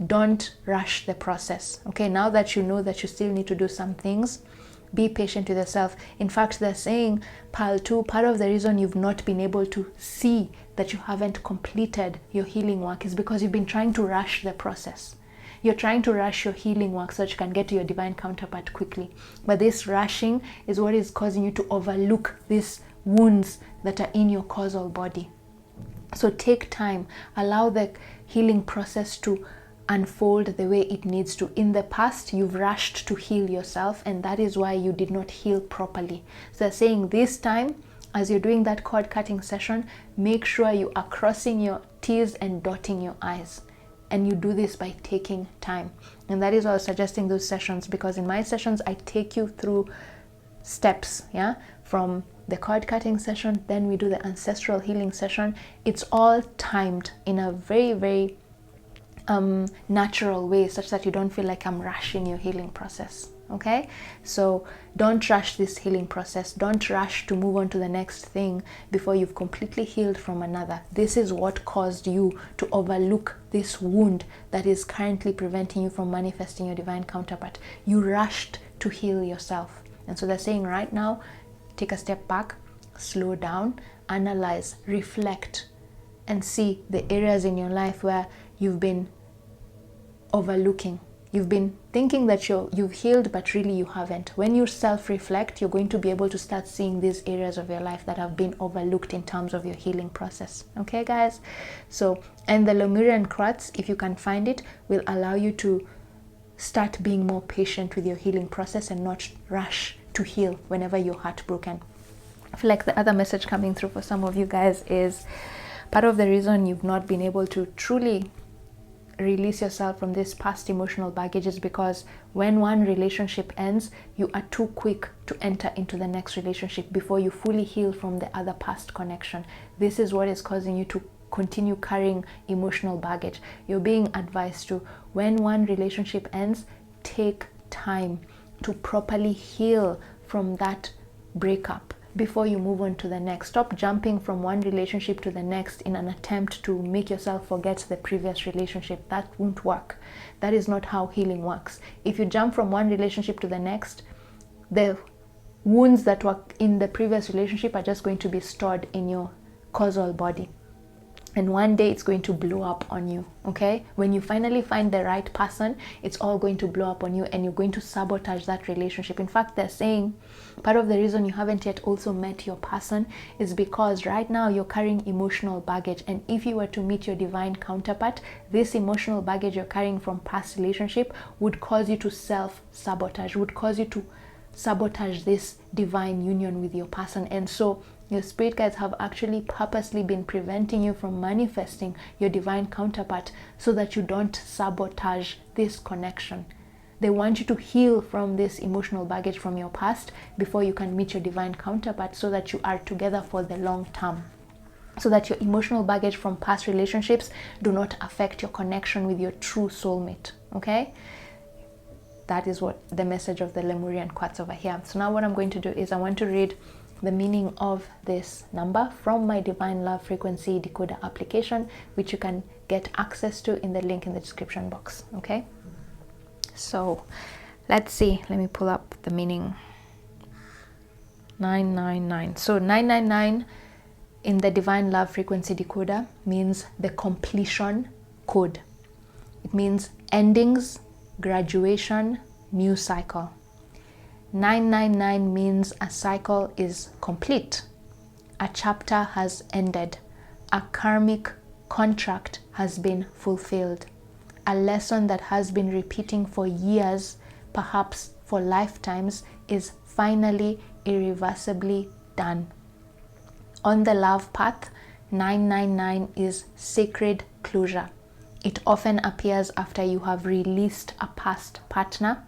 don't rush the process, okay? Now that you know that you still need to do some things, be patient with yourself. In fact, they're saying, pile 2, part of the reason you've not been able to see that you haven't completed your healing work is because you've been trying to rush the process. You're trying to rush your healing work so that you can get to your divine counterpart quickly. But this rushing is what is causing you to overlook these wounds that are in your causal body. So take time, allow the healing process to unfold the way it needs to. In the past, you've rushed to heal yourself, and that is why you did not heal properly. So they're saying this time, as you're doing that cord cutting session, make sure you are crossing your T's and dotting your I's. And you do this by taking time. And that is why I was suggesting those sessions, because in my sessions, I take you through steps, yeah, from the cord cutting session, then we do the ancestral healing session. It's all timed in a very, very natural way, such that you don't feel like I'm rushing your healing process, okay? So don't rush this healing process. Don't rush to move on to the next thing before you've completely healed from another. This is what caused you to overlook this wound that is currently preventing you from manifesting your divine counterpart. You rushed to heal yourself. And so they're saying right now, take a step back, slow down, analyze, reflect, and see the areas in your life where you've been overlooking. You've been thinking that you've healed, but really you haven't. When you self-reflect, you're going to be able to start seeing these areas of your life that have been overlooked in terms of your healing process. Okay, guys? So, and the Lemurian quartz, if you can find it, will allow you to start being more patient with your healing process and not rush to heal whenever you're heartbroken. I feel like the other message coming through for some of you guys is part of the reason you've not been able to truly release yourself from this past emotional baggage is because when one relationship ends, you are too quick to enter into the next relationship before you fully heal from the other past connection. This is what is causing you to continue carrying emotional baggage. You're being advised to, when one relationship ends, take time to properly heal from that breakup before you move on to the next. Stop jumping from one relationship to the next in an attempt to make yourself forget the previous relationship. That won't work. That is not how healing works. If you jump from one relationship to the next, the wounds that were in the previous relationship are just going to be stored in your causal body. And one day it's going to blow up on you, okay? When you finally find the right person, it's all going to blow up on you and you're going to sabotage that relationship. In fact, they're saying part of the reason you haven't yet also met your person is because right now you're carrying emotional baggage. And if you were to meet your divine counterpart, this emotional baggage you're carrying from past relationship would cause you to self-sabotage, would cause you to sabotage this divine union with your person. And so your spirit guides have actually purposely been preventing you from manifesting your divine counterpart so that you don't sabotage this connection. They want you to heal from this emotional baggage from your past before you can meet your divine counterpart, so that you are together for the long term, so that your emotional baggage from past relationships do not affect your connection with your true soulmate, okay? That is what the message of the Lemurian quartz over here. So now what I'm going to do is I want to read the meaning of this number from my Divine Love Frequency Decoder application, which you can get access to in the link in the description box, okay? So let's see, let me pull up the meaning. 999. So 999 in the Divine Love Frequency Decoder means the completion code. It means endings, graduation, new cycle. 999 means a cycle is complete, a chapter has ended, a karmic contract has been fulfilled, a lesson that has been repeating for years, perhaps for lifetimes, is finally irreversibly done. On the love path, 999 is sacred closure. It often appears after you have released a past partner,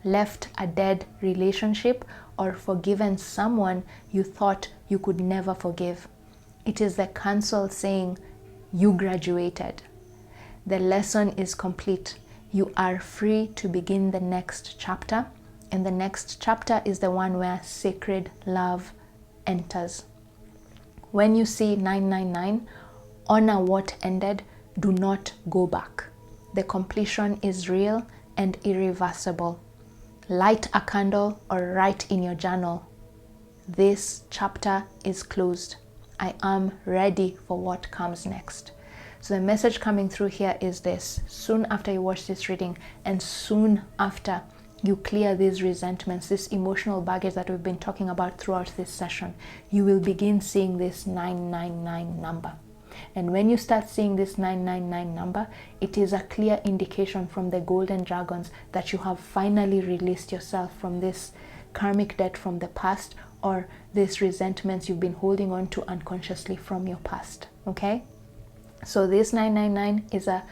left a dead relationship, or forgiven someone you thought you could never forgive. It is the council saying, you graduated. The lesson is complete. You are free to begin the next chapter. And the next chapter is the one where sacred love enters. When you see 999, honor what ended. Do not go back. The completion is real and irreversible. Light a candle or write in your journal, this chapter is closed. I am ready for what comes next. So the message coming through here is this: soon after you watch this reading, and soon after you clear these resentments, this emotional baggage that we've been talking about throughout this session, you will begin seeing this 999 number. And when you start seeing this 999 number, it is a clear indication from the golden dragons that you have finally released yourself from this karmic debt from the past, or these resentments you've been holding on to unconsciously from your past. Okay? So this 999 is a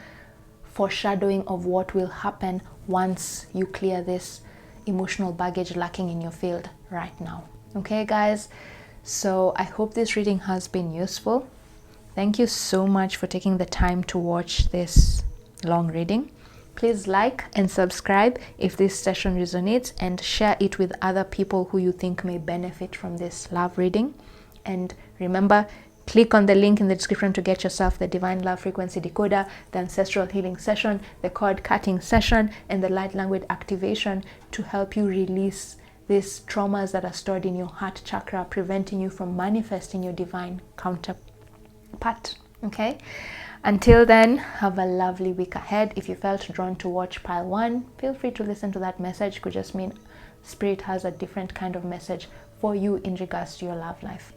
foreshadowing of what will happen once you clear this emotional baggage lacking in your field right now. Okay, guys? So I hope this reading has been useful. Thank you so much for taking the time to watch this long reading. Please like and subscribe if this session resonates, and share it with other people who you think may benefit from this love reading. And remember, click on the link in the description to get yourself the Divine Love Frequency Decoder, the Ancestral Healing Session, the Cord Cutting Session, and the Light Language Activation to help you release these traumas that are stored in your heart chakra, preventing you from manifesting your divine counterpart. Okay, until then, have a lovely week ahead. If you felt drawn to watch pile 1, feel free to listen to that message. Could just mean Spirit has a different kind of message for you in regards to your love life.